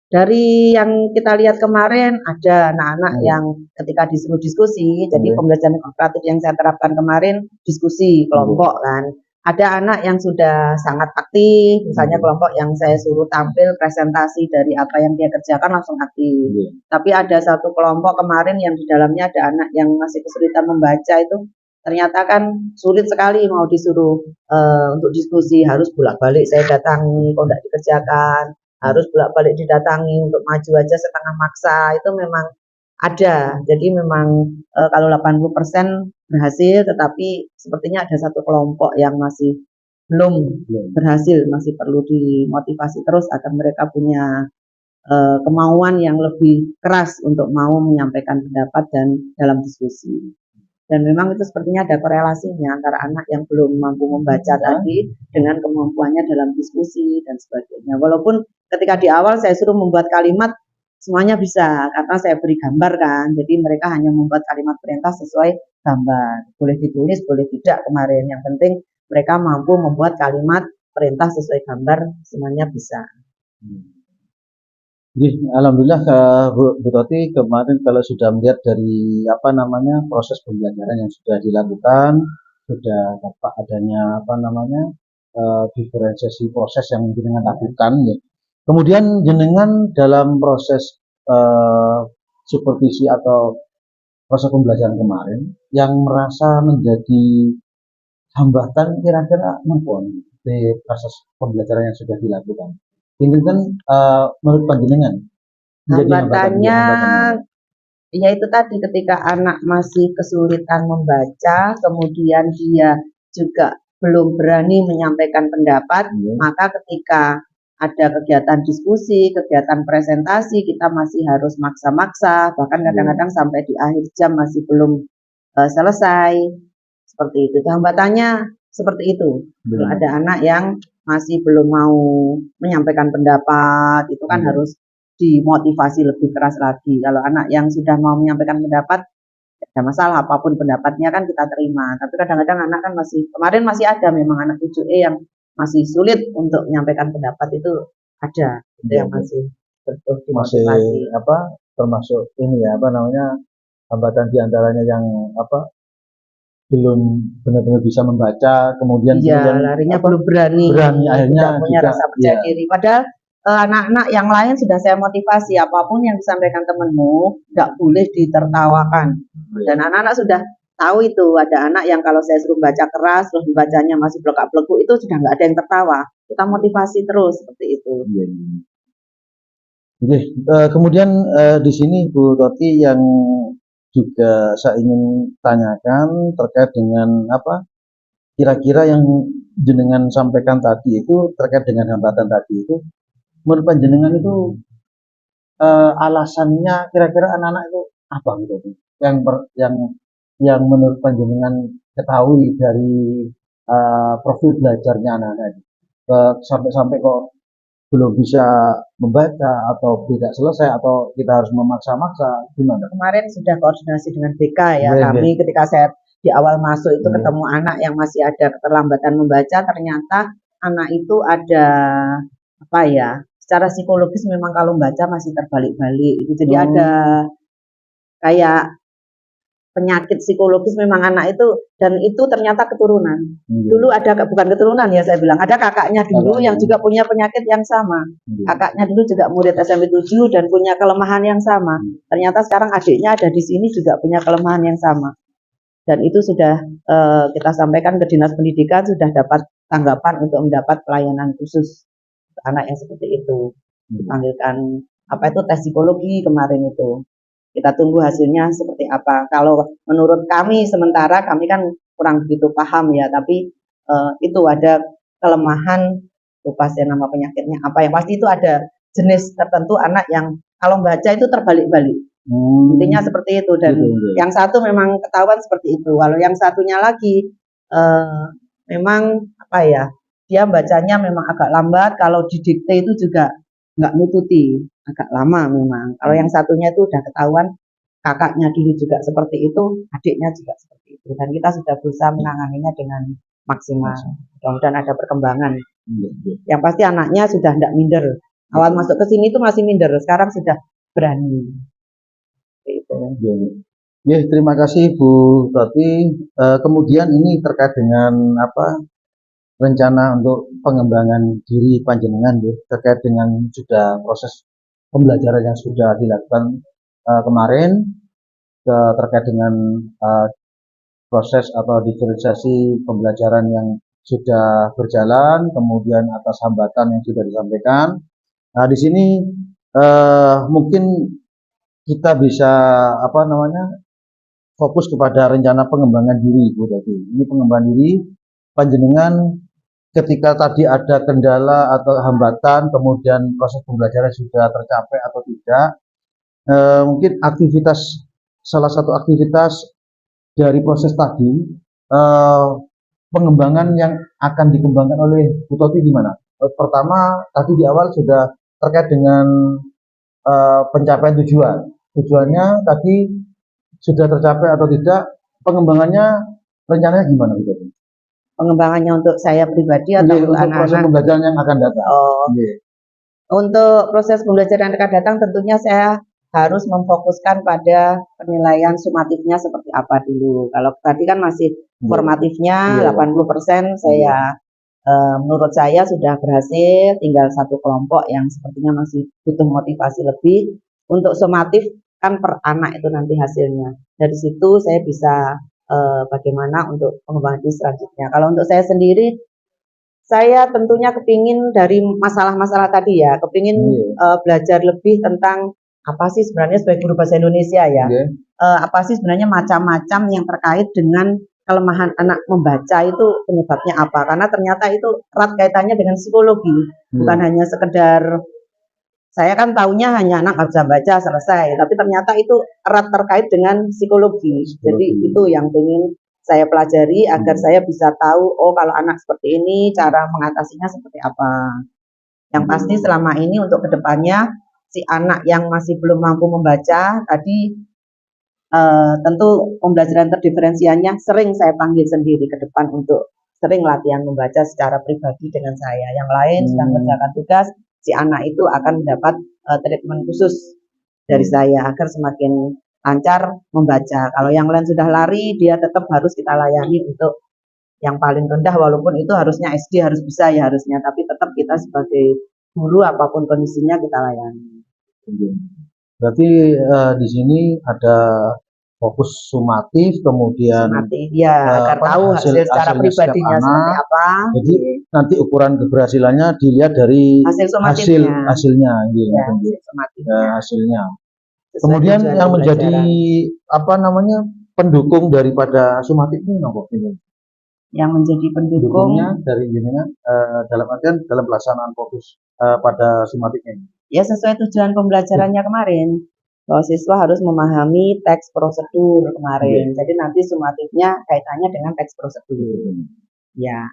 Dari yang kita lihat kemarin ada anak-anak yang ketika disuruh diskusi, jadi pembelajaran kooperatif yang saya terapkan kemarin diskusi kelompok kan. Ada anak yang sudah sangat aktif, misalnya kelompok yang saya suruh tampil presentasi dari apa yang dia kerjakan langsung aktif. Tapi ada satu kelompok kemarin yang di dalamnya ada anak yang masih kesulitan membaca itu, ternyata kan sulit sekali mau disuruh untuk diskusi, harus bolak-balik saya datangi, kok tidak dikerjakan, harus bolak-balik didatangi untuk maju aja setengah maksa, itu memang ada. Jadi memang kalau 80% berhasil, tetapi sepertinya ada satu kelompok yang masih belum berhasil, masih perlu dimotivasi terus agar mereka punya kemauan yang lebih keras untuk mau menyampaikan pendapat dan dalam diskusi. Dan memang itu sepertinya ada korelasinya antara anak yang belum mampu membaca tadi dengan kemampuannya dalam diskusi dan sebagainya. Walaupun ketika di awal saya suruh membuat kalimat, semuanya bisa karena saya beri gambar kan. Jadi mereka hanya membuat kalimat perintah sesuai gambar. Boleh ditulis, boleh tidak kemarin. Yang penting mereka mampu membuat kalimat perintah sesuai gambar, semuanya bisa. Alhamdulillah Bu Toti kemarin kalau sudah melihat dari proses pembelajaran yang sudah dilakukan, sudah dapat adanya diferensiasi proses yang jenengan lakukan ya. Kemudian jenengan dalam proses supervisi atau proses pembelajaran kemarin yang merasa menjadi hambatan kira-kira nampun di proses pembelajaran yang sudah dilakukan. Ini kan menurut panjenengan hambatannya ya itu tadi ketika anak masih kesulitan membaca, kemudian dia juga belum berani menyampaikan pendapat, maka ketika ada kegiatan diskusi, kegiatan presentasi, kita masih harus maksa-maksa, bahkan kadang-kadang sampai di akhir jam masih belum selesai. Seperti itu. Hambatannya seperti itu. Kalau ada anak yang masih belum mau menyampaikan pendapat, itu kan harus dimotivasi lebih keras lagi. Kalau anak yang sudah mau menyampaikan pendapat, tidak ada masalah, apapun pendapatnya kan kita terima. Tapi kadang-kadang anak kan kemarin masih ada memang anak 7E yang masih sulit untuk menyampaikan pendapat, itu ada, itu yang masih butuh Masih dimotivasi. termasuk ini ya, hambatan diantaranya yang belum benar-benar bisa membaca, kemudian Iya, larinya belum berani, akhirnya tidak punya juga, rasa percaya diri. Padahal anak-anak yang lain sudah saya motivasi, apapun yang disampaikan temanmu, tidak boleh ditertawakan. Dan anak-anak sudah tahu itu, ada anak yang kalau saya suruh baca keras, terus bacanya masih blekak-blekuk, itu sudah nggak ada yang tertawa. Kita motivasi terus seperti itu. Oke, kemudian di sini Bu Toti yang juga saya ingin tanyakan terkait dengan kira-kira yang jenengan sampaikan tadi itu terkait dengan hambatan tadi itu, menurut panjenengan itu alasannya kira-kira anak-anak itu apa gitu, yang menurut panjenengan ketahui dari profil belajarnya anak-anak itu, sampai kok belum bisa membaca atau tidak selesai atau kita harus memaksa-maksa, gimana? Kemarin sudah koordinasi dengan BK ya, Baik, kami ketika saya di awal masuk itu Baik. ketemu anak yang masih ada keterlambatan membaca, ternyata anak itu ada secara psikologis memang kalau membaca masih terbalik-balik itu. Jadi ada kayak penyakit psikologis memang anak itu, dan itu ternyata keturunan. Dulu ada, bukan keturunan ya saya bilang, ada kakaknya dulu yang juga punya penyakit yang sama. Kakaknya dulu juga murid SMP 7 dan punya kelemahan yang sama. Ternyata sekarang adiknya ada di sini juga punya kelemahan yang sama. Dan itu sudah kita sampaikan ke Dinas Pendidikan, sudah dapat tanggapan untuk mendapat pelayanan khusus anak yang seperti itu. Dipanggilkan tes psikologi kemarin itu. Kita tunggu hasilnya seperti apa. Kalau menurut kami sementara, kami kan kurang begitu paham ya, tapi itu ada kelemahan, lupa saya nama penyakitnya apa, yang pasti itu ada jenis tertentu anak yang kalau baca itu terbalik-balik. Intinya seperti itu, dan yang satu memang ketahuan seperti itu. Kalau yang satunya lagi memang dia bacanya memang agak lambat, kalau didikte itu juga nggak nututi, agak lama memang. Kalau yang satunya itu udah ketahuan, kakaknya dulu juga seperti itu, adiknya juga seperti itu, dan kita sudah berusaha menanganinya dengan maksimal. Mudah-mudahan ada perkembangan. Yang pasti anaknya sudah tidak minder. Awal masuk ke sini itu masih minder, sekarang sudah berani. Itu. Ya, terima kasih Bu Toti. Kemudian ini terkait dengan rencana untuk pengembangan diri panjenengan ya, terkait dengan sudah proses pembelajaran yang sudah dilakukan kemarin, terkait dengan proses atau diferensiasi pembelajaran yang sudah berjalan, kemudian atas hambatan yang sudah disampaikan. Nah, di sini mungkin kita bisa fokus kepada rencana pengembangan diri Bu Toti. Ini pengembangan diri panjenengan ketika tadi ada kendala atau hambatan, kemudian proses pembelajaran sudah tercapai atau tidak, mungkin salah satu aktivitas dari proses tadi, pengembangan yang akan dikembangkan oleh Bu Toti gimana? Pertama, tadi di awal sudah terkait dengan pencapaian tujuannya tadi sudah tercapai atau tidak, pengembangannya rencananya gimana Bu Toti? Pengembangannya untuk saya pribadi atau untuk anak-anak? Proses pembelajaran yang akan datang. Untuk proses pembelajaran yang akan datang, tentunya saya harus memfokuskan pada penilaian sumatifnya seperti apa dulu. Kalau tadi kan masih formatifnya 80%, saya menurut saya sudah berhasil, tinggal satu kelompok yang sepertinya masih butuh motivasi lebih. Untuk sumatif kan per anak itu nanti hasilnya. Dari situ saya bisa bagaimana untuk pengembangan diri selanjutnya. Kalau untuk saya sendiri, saya tentunya kepingin dari masalah-masalah tadi ya, kepingin belajar lebih tentang apa sih sebenarnya sebagai guru bahasa Indonesia ya, apa sih sebenarnya macam-macam yang terkait dengan kelemahan anak membaca itu penyebabnya apa, karena ternyata itu erat kaitannya dengan psikologi, bukan hanya sekedar saya kan taunya hanya anak nggak bisa baca selesai, tapi ternyata itu erat terkait dengan psikologi. Jadi itu yang ingin saya pelajari agar saya bisa tahu, oh kalau anak seperti ini cara mengatasinya seperti apa. Yang pasti selama ini untuk kedepannya si anak yang masih belum mampu membaca tadi tentu pembelajaran terdiferensialnya sering saya panggil sendiri ke depan untuk sering latihan membaca secara pribadi dengan saya. Yang lain sedang mengerjakan tugas, si anak itu akan mendapat treatment khusus dari saya agar semakin lancar membaca. Kalau yang lain sudah lari, dia tetap harus kita layani untuk yang paling rendah, walaupun itu harusnya SD harus bisa ya harusnya, tapi tetap kita sebagai guru apapun kondisinya kita layani. Berarti di sini ada fokus sumatif, kemudian ya agar tahu hasil secara pribadinya seperti apa. Jadi nanti ukuran keberhasilannya dilihat dari hasilnya, ya, hasilnya. Kemudian yang menjadi pendukung daripada sumatif ini apa ini? Yang menjadi pendukungnya dari jenengan dalam artian dalam pelaksanaan fokus pada sumatif ini. Ya sesuai tujuan pembelajarannya kemarin, bahwa siswa harus memahami teks prosedur kemarin. Jadi nanti sumatifnya kaitannya dengan teks prosedur. Ya.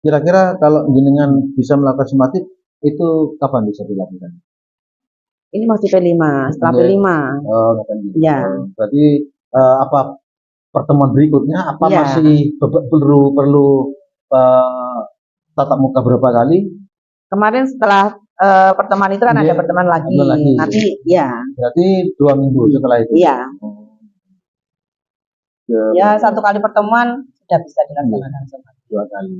Kira-kira kalau jenengan bisa melakukan sumatif itu kapan bisa dilakukan? Ini masih P5, setelah P5. Oh, ya. Berarti apa pertemuan berikutnya masih perlu tatap muka berapa kali? Kemarin setelah pertemuan itu kan ada pertemuan lagi. Nanti ya. Berarti 2 minggu setelah itu. Iya. Ya 1 kali pertemuan sudah bisa dilaksanakan sama 2 kali.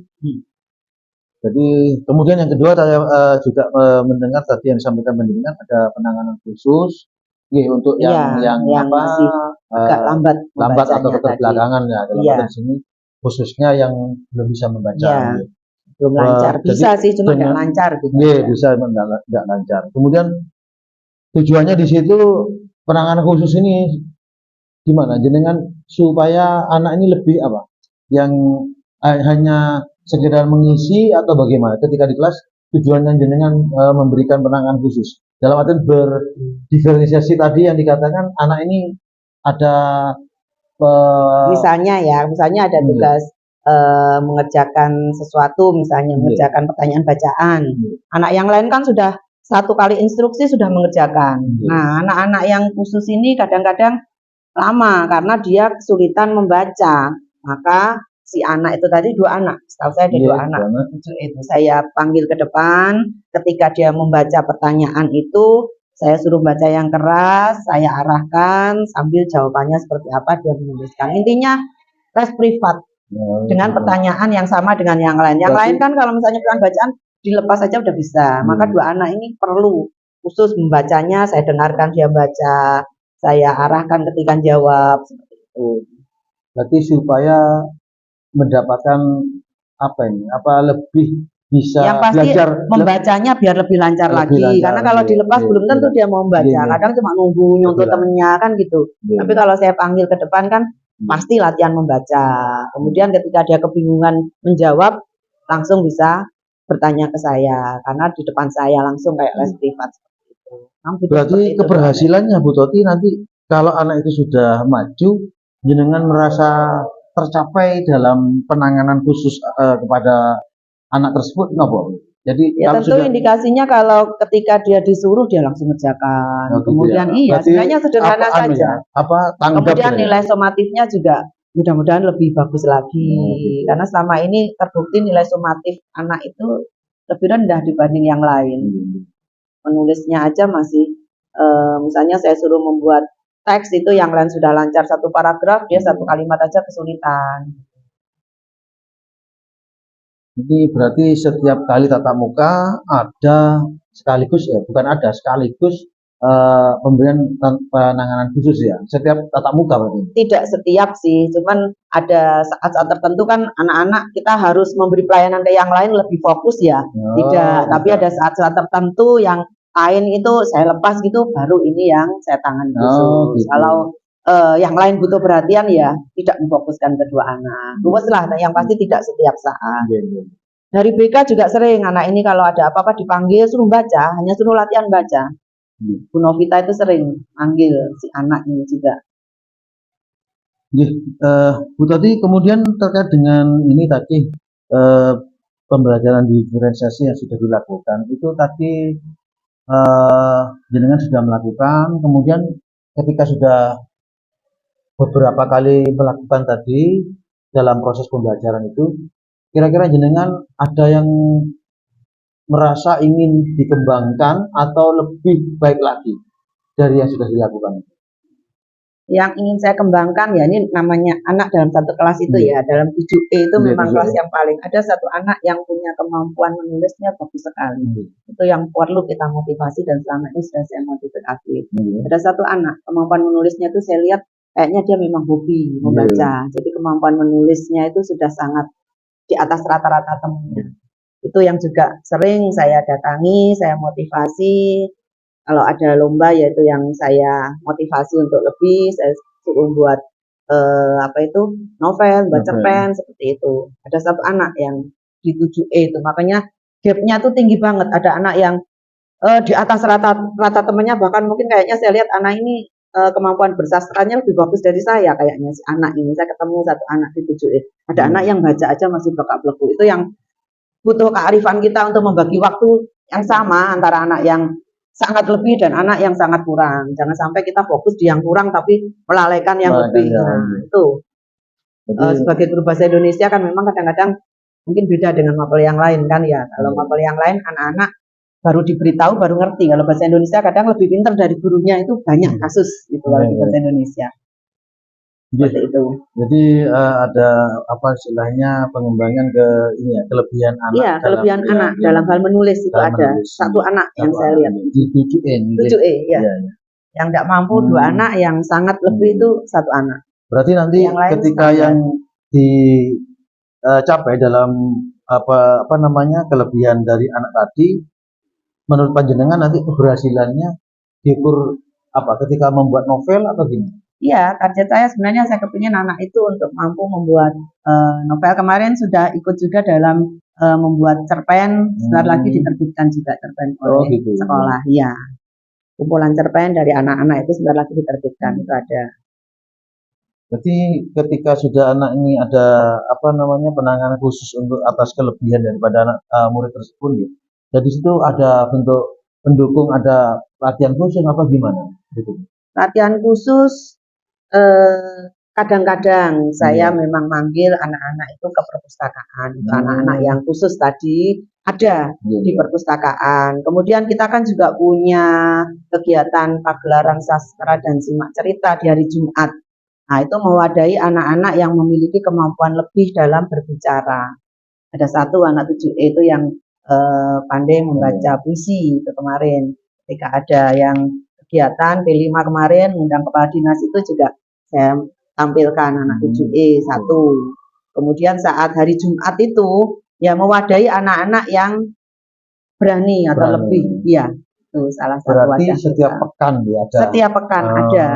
Jadi kemudian yang kedua saya juga mendengar tadi yang disampaikan pendidikan ada penanganan khusus untuk yang masih agak lambat atau keterbelakangan ya dalam sini khususnya yang belum bisa membaca. Belum lancar, bisa sih cuma nggak lancar gitu. Bisa nggak lancar. Kemudian tujuannya di situ penanganan khusus ini gimana? Jenengan supaya anak ini lebih yang hanya sekedar mengisi atau bagaimana ketika di kelas tujuannya jenengan memberikan penanganan khusus dalam artian berdiferensiasi tadi yang dikatakan anak ini ada misalnya ada tugas mengerjakan sesuatu, misalnya mengerjakan pertanyaan bacaan. Anak yang lain kan sudah 1 kali instruksi sudah mengerjakan. Nah, anak-anak yang khusus ini kadang-kadang lama karena dia kesulitan membaca. Maka si anak itu tadi 2 anak, setahu saya ada 2 anak. Itu saya panggil ke depan, ketika dia membaca pertanyaan itu, saya suruh baca yang keras, saya arahkan sambil jawabannya seperti apa dia menuliskan. Intinya tes privat. Dengan pertanyaan yang sama dengan yang lain. Yang lain kan kalau misalnya bacaan dilepas saja udah bisa. Maka 2 anak ini perlu khusus membacanya, saya dengarkan dia baca, saya arahkan ketika jawab seperti itu. Berarti supaya mendapatkan lebih bisa yang pasti belajar membacanya biar lebih lancar lagi. Karena kalau dilepas belum tentu dia mau membaca. Kadang cuma nunggu nyontoh temennya kan gitu. Tapi kalau saya panggil ke depan kan pasti latihan membaca. Kemudian ketika dia kebingungan menjawab, langsung bisa bertanya ke saya. Karena di depan saya langsung kayak les privat seperti itu. Berarti keberhasilannya Bu Toti nanti kalau anak itu sudah maju, jenengan merasa tercapai dalam penanganan khusus kepada anak tersebut, nopo? Jadi ya tentu indikasinya kalau ketika dia disuruh dia langsung mengerjakan. Kemudian sebenarnya sederhana saja. Kemudian nilai somatifnya juga mudah-mudahan lebih bagus lagi. Karena selama ini terbukti nilai somatif anak itu lebih rendah dibanding yang lain. Menulisnya aja masih misalnya saya suruh membuat teks itu yang lain sudah lancar 1 paragraf, dia 1 kalimat aja kesulitan. Ini berarti setiap kali tatap muka ada sekaligus pemberian penanganan khusus ya. Setiap tatap muka berarti. Tidak setiap sih, cuman ada saat-saat tertentu kan anak-anak kita harus memberi pelayanan ke yang lain lebih fokus ya. Tapi ada saat-saat tertentu yang lain itu saya lepas gitu, baru ini yang saya tangani khusus. Kalau yang lain butuh perhatian ya tidak memfokuskan kedua anak. Luwes lah, yang pasti tidak setiap saat. Dari BK juga sering anak ini kalau ada apa-apa dipanggil suruh baca, hanya suruh latihan baca. Bu Novita itu sering panggil si anak ini juga. Nggih, Bu Tati, kemudian terkait dengan ini tadi, eh, pembelajaran diferensiasi yang sudah dilakukan, itu tadi jenengan sudah melakukan, kemudian ketika sudah beberapa kali melakukan tadi dalam proses pembelajaran itu, kira-kira jenengan ada yang merasa ingin dikembangkan atau lebih baik lagi dari yang sudah dilakukan? Yang ingin saya kembangkan ya ini namanya anak dalam satu kelas itu Iya. ya, dalam 7E itu Iya, memang 7E. kelas yang paling ada satu anak yang punya kemampuan menulisnya bagus sekali. Itu yang perlu kita motivasi dan selama ini sudah saya motivasi. Ada satu anak kemampuan menulisnya itu saya lihat kayaknya dia memang hobi membaca. Jadi kemampuan menulisnya itu sudah sangat di atas rata-rata temannya. Itu yang juga sering saya datangi, saya motivasi. Kalau ada lomba yaitu yang saya motivasi untuk lebih, saya suruh buat apa itu novel, buat cerpen seperti itu. Ada satu anak yang di 7E itu, makanya gapnya tuh tinggi banget. Ada anak yang di atas rata temannya, bahkan mungkin kayaknya saya lihat anak ini kemampuan bersastranya lebih bagus dari saya kayaknya si anak ini. Saya ketemu satu anak di 7E. Ada anak yang baca aja masih belak-belaku. Itu yang butuh kearifan kita untuk membagi waktu yang sama antara anak yang sangat lebih dan anak yang sangat kurang. Jangan sampai kita fokus di yang kurang tapi melalaikan yang lebih. Nah, itu sebagai guru bahasa Indonesia kan memang kadang-kadang mungkin beda dengan mapel yang lain kan ya. Kalau mapel yang lain anak-anak baru diberitahu baru ngerti. Kalau bahasa Indonesia kadang lebih pintar dari gurunya, itu banyak kasus gitu kalau di bahasa Indonesia. Seperti itu. Jadi ada apa istilahnya pengembangan ke ini ya, kelebihan anak. Iya, kelebihan anak dalam hal menulis itu ada. Satu anak yang saya lihat. Di 7E. 7E ya. Yang tidak mampu dua anak, yang sangat lebih itu satu anak. Berarti nanti yang ketika yang dicapai dalam apa namanya kelebihan dari anak tadi, menurut panjenengan nanti keberhasilannya diukur apa ketika membuat novel atau gimana? Iya, target saya sebenarnya saya kepingin anak itu untuk mampu membuat novel. Kemarin sudah ikut juga dalam membuat cerpen, sebentar lagi diterbitkan juga cerpen oleh sekolah. Iya, kumpulan cerpen dari anak-anak itu sebentar lagi diterbitkan, itu ada. Berarti ketika sudah anak ini ada apa namanya penanganan khusus untuk atas kelebihan daripada anak murid tersebut ya. Jadi situ ada bentuk pendukung, ada latihan khusus apa gimana? Gitu. Latihan khusus kadang-kadang saya memang manggil anak-anak itu ke perpustakaan. Anak-anak yang khusus tadi ada di perpustakaan. Kemudian kita kan juga punya kegiatan pagelaran sastra dan simak cerita di hari Jumat. Nah, itu mewadahi anak-anak yang memiliki kemampuan lebih dalam berbicara. Ada satu anak 7E itu yang pandai membaca puisi itu kemarin. Ketika ada yang kegiatan P5 kemarin, undang kepala dinas itu juga saya tampilkan anak 7E satu. Kemudian saat hari Jumat itu ya mewadahi anak-anak yang berani atau lebih, ya itu salah satu wadah. Berarti setiap pekan ya ada. Setiap pekan ada.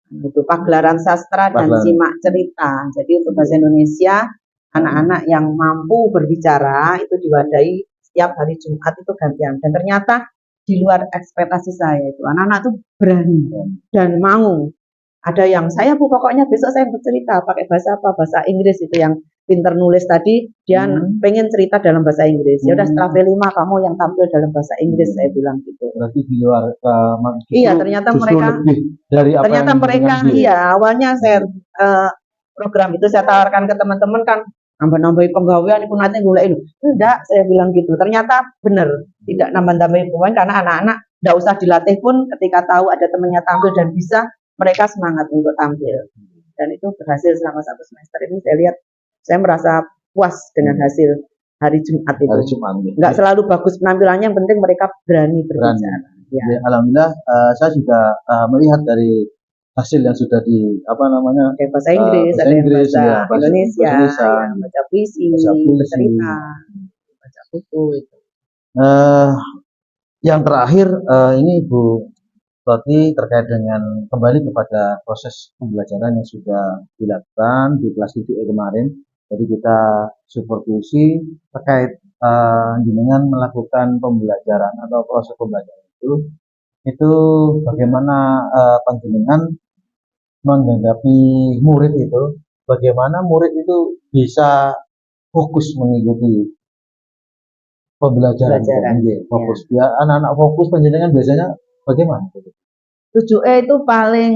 Itu pagelaran sastra dan simak cerita. Jadi untuk bahasa Indonesia anak-anak yang mampu berbicara itu diwadahi setiap hari Jumat itu gantian. Dan ternyata di luar ekspektasi saya itu anak-anak itu berani dan mau. Ada yang saya pokoknya besok saya bercerita pakai bahasa apa, bahasa Inggris. Itu yang pinter nulis tadi, dia pengen cerita dalam bahasa Inggris. Ya udah setelah P5 kamu yang tampil dalam bahasa Inggris, saya bilang gitu. Berarti di luar iya, ternyata mereka dari apa ternyata mereka iya, awalnya saya program itu saya tawarkan ke teman-teman kan nambah-nambahin penggawaian itu nanti gulain. Enggak, saya bilang gitu. Ternyata benar, tidak nambah-nambahin penggawaian karena anak-anak enggak usah dilatih pun ketika tahu ada temannya tampil dan bisa, mereka semangat untuk tampil. Dan itu berhasil selama 1 semester ini saya lihat, saya merasa puas dengan hasil hari Jumat itu. Enggak selalu bagus penampilannya, yang penting mereka berani berbicara. Ya. Alhamdulillah saya juga melihat dari hasil yang sudah di apa namanya bahasa Inggris, ada yang bahasa Indonesia, yang baca puisi, cerita, baca buku itu. Yang terakhir ini Bu Toti terkait dengan kembali kepada proses pembelajaran yang sudah dilakukan di kelas 7E kemarin. Jadi kita supervisi terkait dengan melakukan pembelajaran atau proses pembelajaran itu bagaimana panjenengan menghadapi murid itu, bagaimana murid itu bisa fokus mengikuti pembelajaran, Pembelajaran, nggih, fokus. Ya, anak-anak fokus panjenengan biasanya bagaimana? 7E itu paling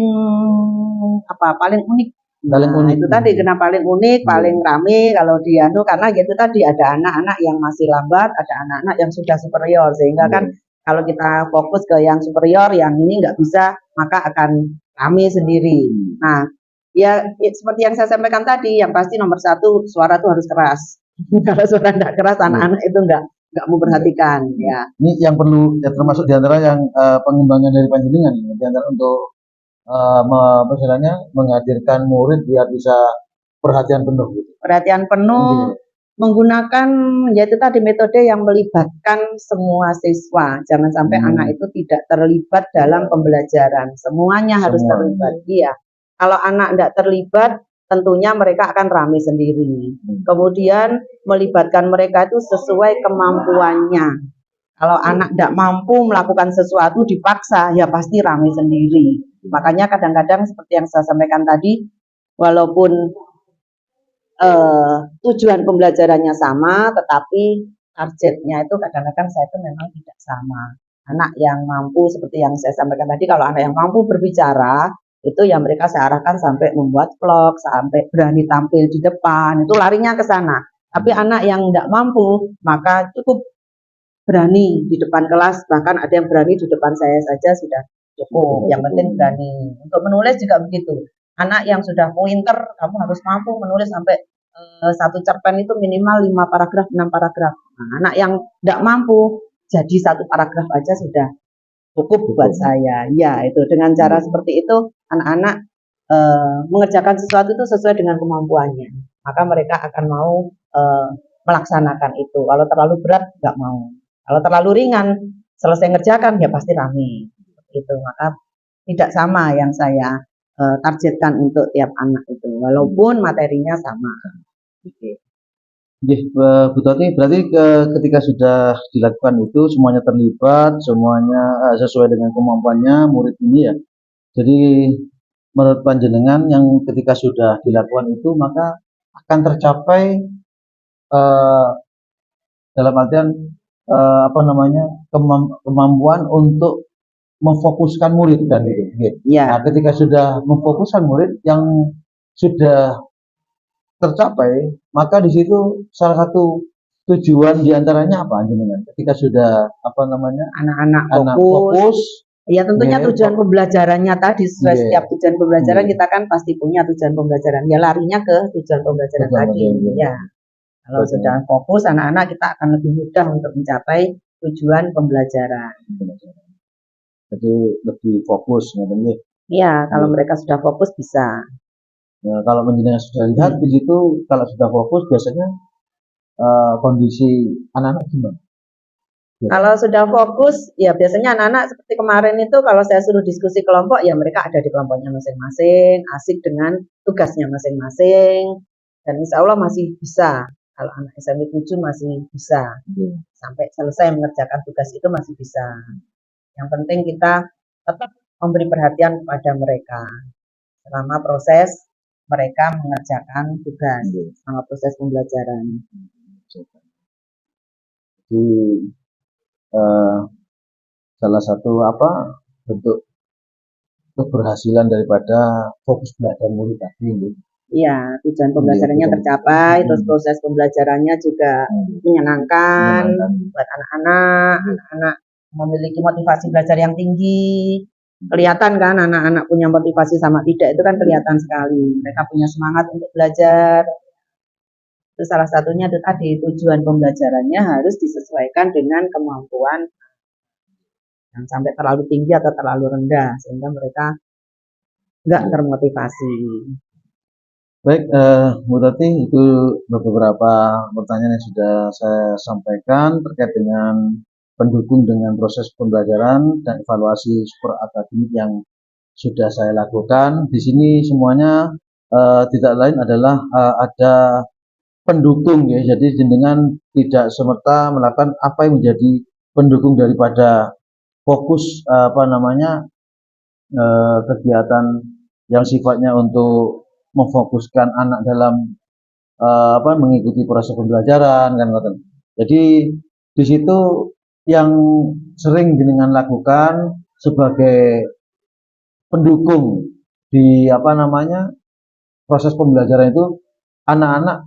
paling unik. Paling Nah, unik. itu tadi kenapa paling unik, paling rame kalau di anu karena gitu tadi ada anak-anak yang masih lambat, ada anak-anak yang sudah superior sehingga kan kalau kita fokus ke yang superior, yang ini nggak bisa, maka akan rame sendiri. Nah, ya seperti yang saya sampaikan tadi, yang pasti nomor satu suara itu harus keras. Kalau suara nggak keras, anak-anak itu nggak memperhatikan. Ya, Ini yang perlu ya, termasuk diantara yang pengembangan dari panjenengan, diantara untuk apa istilahnya menghadirkan murid biar bisa perhatian penuh gitu. perhatian penuh. Menggunakan yaitu tadi metode yang melibatkan semua siswa. Jangan sampai anak itu tidak terlibat dalam pembelajaran. Semuanya harus terlibat. Iya. Kalau anak tidak terlibat, tentunya mereka akan rame sendiri. Kemudian melibatkan mereka itu sesuai kemampuannya. Kalau anak tidak mampu melakukan sesuatu dipaksa, ya pasti rame sendiri. Makanya kadang-kadang seperti yang saya sampaikan tadi, walaupun tujuan pembelajarannya sama, tetapi targetnya itu kadang-kadang saya itu memang tidak sama. Anak yang mampu seperti yang saya sampaikan tadi, kalau anak yang mampu berbicara, itu yang mereka saya arahkan sampai membuat vlog, sampai berani tampil di depan, itu larinya ke sana. Tapi anak yang tidak mampu, maka cukup berani di depan kelas, bahkan ada yang berani di depan saya saja sudah cukup. Yang penting berani. Untuk menulis juga begitu. Anak yang sudah pointer, kamu harus mampu menulis sampai satu cerpen itu minimal 5 paragraf, 6 paragraf. Nah, anak yang tidak mampu, jadi satu paragraf aja sudah cukup buat saya. Ya, itu dengan cara seperti itu, anak-anak mengerjakan sesuatu itu sesuai dengan kemampuannya. Maka mereka akan mau melaksanakan itu. Kalau terlalu berat, nggak mau. Kalau terlalu ringan, selesai ngerjakan, ya pasti rame. Itu, maka tidak sama yang saya targetkan untuk tiap anak itu, walaupun materinya sama. Bu Tati, berarti ketika sudah dilakukan itu semuanya terlibat, semuanya sesuai dengan kemampuannya murid ini ya. Jadi menurut panjenengan yang ketika sudah dilakukan itu maka akan tercapai dalam artian apa namanya kemampuan untuk memfokuskan murid dan gitu. Ya. Nah, ketika sudah memfokuskan murid yang sudah tercapai, maka di situ salah satu tujuan diantaranya apa jenengan? Ketika sudah apa namanya anak-anak fokus, ya tentunya tujuan pembelajarannya tadi sesuai setiap tujuan pembelajaran kita kan pasti punya tujuan pembelajaran. Ya larinya ke tujuan pembelajaran tadi. Ya. Kalau sudah fokus anak-anak kita akan lebih mudah untuk mencapai tujuan pembelajaran. Jadi lebih fokus namanya. Iya, kalau mereka sudah fokus bisa. Nah, kalau menjenengan sudah lihat di situ kalau sudah fokus biasanya kondisi anak-anak gimana? Kalau sudah fokus, ya biasanya anak-anak seperti kemarin itu kalau saya suruh diskusi kelompok, ya mereka ada di kelompoknya masing-masing, asik dengan tugasnya masing-masing, dan insya Allah masih bisa. Kalau anak SMP 7 masih bisa, sampai selesai mengerjakan tugas itu masih bisa. Yang penting kita tetap memberi perhatian kepada mereka selama proses mereka mengerjakan tugas, selama proses pembelajaran. Jadi salah satu bentuk keberhasilan daripada fokus belajar murid tadi. Iya, tujuan pembelajarannya tercapai, terus proses pembelajarannya juga menyenangkan buat anak-anak memiliki motivasi belajar yang tinggi. Kelihatan kan anak-anak punya motivasi sama tidak itu kan kelihatan sekali. Mereka punya semangat untuk belajar. Itu salah satunya itu tadi tujuan pembelajarannya harus disesuaikan dengan kemampuan. Jangan sampai terlalu tinggi atau terlalu rendah sehingga mereka nggak termotivasi. Baik, Bu Tati, itu beberapa pertanyaan yang sudah saya sampaikan terkait dengan pendukung dengan proses pembelajaran dan evaluasi super akademik yang sudah saya lakukan. Di sini semuanya tidak lain adalah ada pendukung ya. Jadi jenengan tidak semerta melakukan apa yang menjadi pendukung daripada fokus kegiatan yang sifatnya untuk memfokuskan anak dalam mengikuti proses pembelajaran kan ngoten. Jadi di situ yang sering jenengan lakukan sebagai pendukung di proses pembelajaran itu anak-anak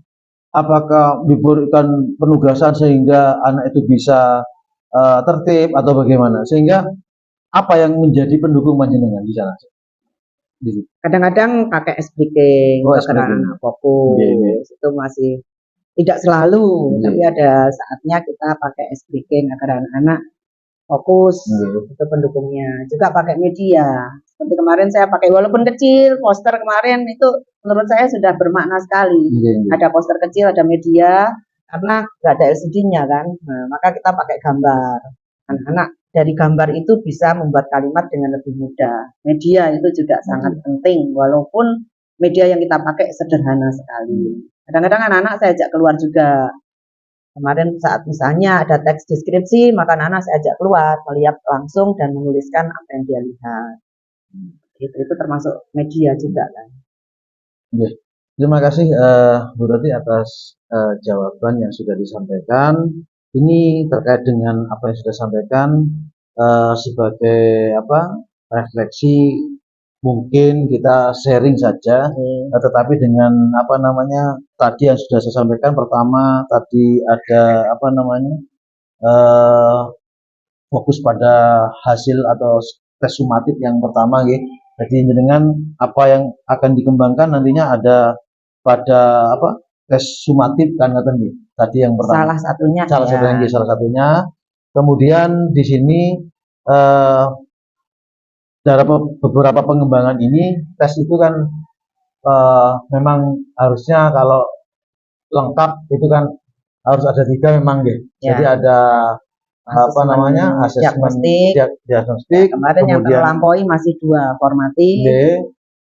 apakah diberikan penugasan sehingga anak itu bisa tertib atau bagaimana? Sehingga apa yang menjadi pendukung panjenengan di sana? Kadang-kadang pakai ice breaking, Oh, ice agar breaking. anak fokus. Iya, iya. Itu masih tidak selalu, Iya. tapi ada saatnya kita pakai ice breaking agar anak-anak fokus. Iya. Itu pendukungnya. Juga pakai media. Seperti kemarin saya pakai, walaupun kecil, poster kemarin itu menurut saya sudah bermakna sekali. Iya, iya. Ada poster kecil, ada media, karena nggak ada LCD-nya kan. Nah, maka kita pakai gambar. Anak-anak dari gambar itu bisa membuat kalimat dengan lebih mudah. Media itu juga sangat penting, walaupun media yang kita pakai sederhana sekali. Kadang-kadang anak-anak saya ajak keluar juga. Kemarin saat misalnya ada teks deskripsi, maka anak-anak saya ajak keluar, melihat langsung dan menuliskan apa yang dia lihat. Itu termasuk media juga kan. Ya. Terima kasih Bu Rati atas jawaban yang sudah disampaikan. Ini terkait dengan apa yang sudah disampaikan sebagai refleksi, mungkin kita sharing saja, tetapi dengan tadi yang sudah saya sampaikan. Pertama tadi ada fokus pada hasil atau tes sumatif yang pertama gitu. Jadi dengan apa yang akan dikembangkan nantinya ada pada tes sumatif kan gitu. Tadi yang pertama. Salah satunya. Kemudian di sini dalam beberapa pengembangan ini tes itu kan memang harusnya kalau lengkap itu kan harus ada 3 memang gitu. Ya. Jadi ada asesmen diagnostik, kemarin yang terlampaui masih 2, formatif,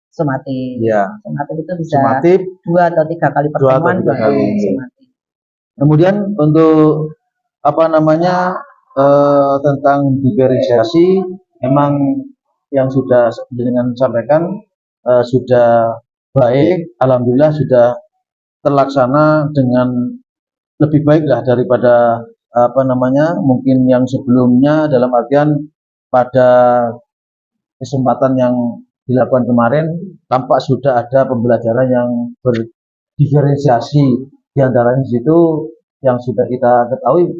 sumatif. Ya. Sumatif itu bisa sumatif, 2 atau 3 kali pertemuan, 2 kali sumatif. Kemudian untuk tentang diferensiasi, memang yang sudah dengan sampaikan sudah baik, alhamdulillah sudah terlaksana dengan lebih baik lah daripada mungkin yang sebelumnya, dalam artian pada kesempatan yang dilakukan kemarin tampak sudah ada pembelajaran yang berdiferensiasi, di antaranya di situ yang sudah kita ketahui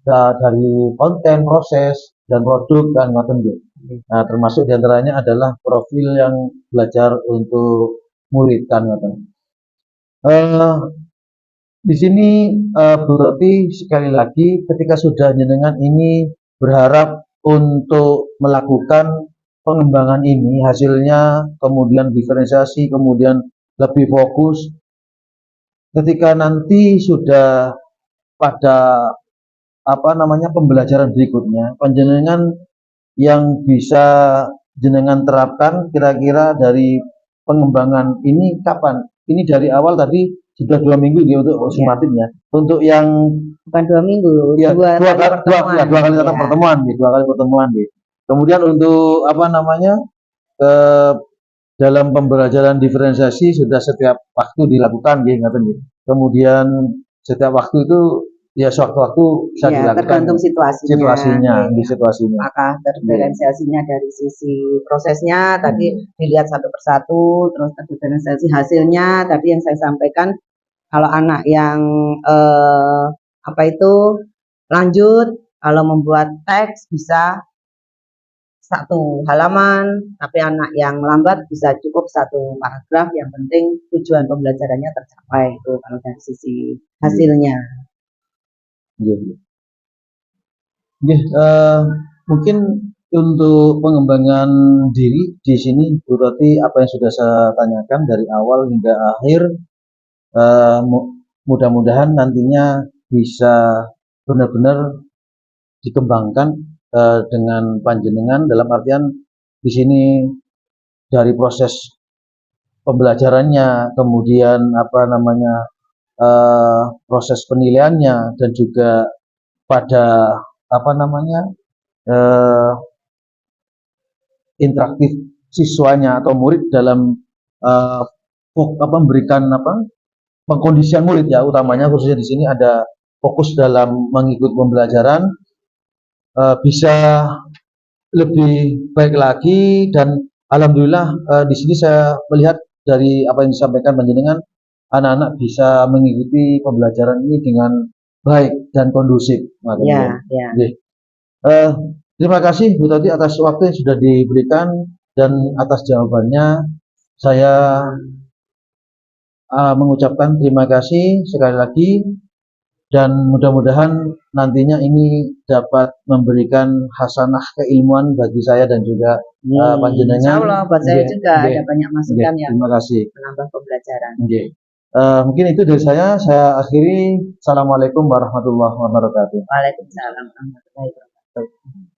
dari konten, proses, dan produk dan macam-macam. Nah, termasuk di antaranya adalah profil yang belajar untuk murid kan macam. Di sini Bu Roti sekali lagi ketika sudah jenengan ini berharap untuk melakukan pengembangan ini, hasilnya kemudian diferensiasi, kemudian lebih fokus. Ketika nanti sudah pada pembelajaran berikutnya, panjenengan yang bisa jenengan terapkan kira-kira dari pengembangan ini kapan? Ini dari awal tadi sudah 2 minggu gitu untuk sumatifnya. Untuk yang bukan 2 minggu, ya, 2 kali tatap pertemuan gitu. 2 kali pertemuan gitu. Kemudian untuk ke dalam pembelajaran diferensiasi sudah setiap waktu dilakukan gitu. Kemudian setiap waktu itu ya sewaktu-waktu bisa dilakukan. Tergantung situasinya. Apakah terdiferensiasinya dari sisi prosesnya tadi dilihat satu persatu, terus terdiferensiasi hasilnya tadi yang saya sampaikan. Kalau anak yang lanjut, kalau membuat teks bisa 1 halaman, tapi anak yang lambat bisa cukup 1 paragraf. Yang penting tujuan pembelajarannya tercapai itu kalau dari sisi hasilnya. Mungkin untuk pengembangan diri di sini Bu Roti apa yang sudah saya tanyakan dari awal hingga akhir, mudah-mudahan nantinya bisa benar-benar dikembangkan dengan panjenengan, dalam artian di sini dari proses pembelajarannya, kemudian proses penilaiannya, dan juga pada interaktif siswanya atau murid dalam memberikan pengkondisian murid ya, utamanya khususnya di sini ada fokus dalam mengikuti pembelajaran bisa lebih baik lagi, dan alhamdulillah di sini saya melihat dari apa yang disampaikan panjenengan, anak-anak bisa mengikuti pembelajaran ini dengan baik dan kondusif. Ya, ya. Terima kasih Bu Tati atas waktu yang sudah diberikan dan atas jawabannya. Saya mengucapkan terima kasih sekali lagi, dan mudah-mudahan nantinya ini dapat memberikan hasanah keilmuan bagi saya dan juga panjenengan. Insya Allah buat saya juga Nggih. ada banyak masukan yang Terima kasih. menambah pembelajaran. Mungkin itu dari saya akhiri. Assalamualaikum warahmatullahi wabarakatuh. Waalaikumsalam warahmatullahi wabarakatuh.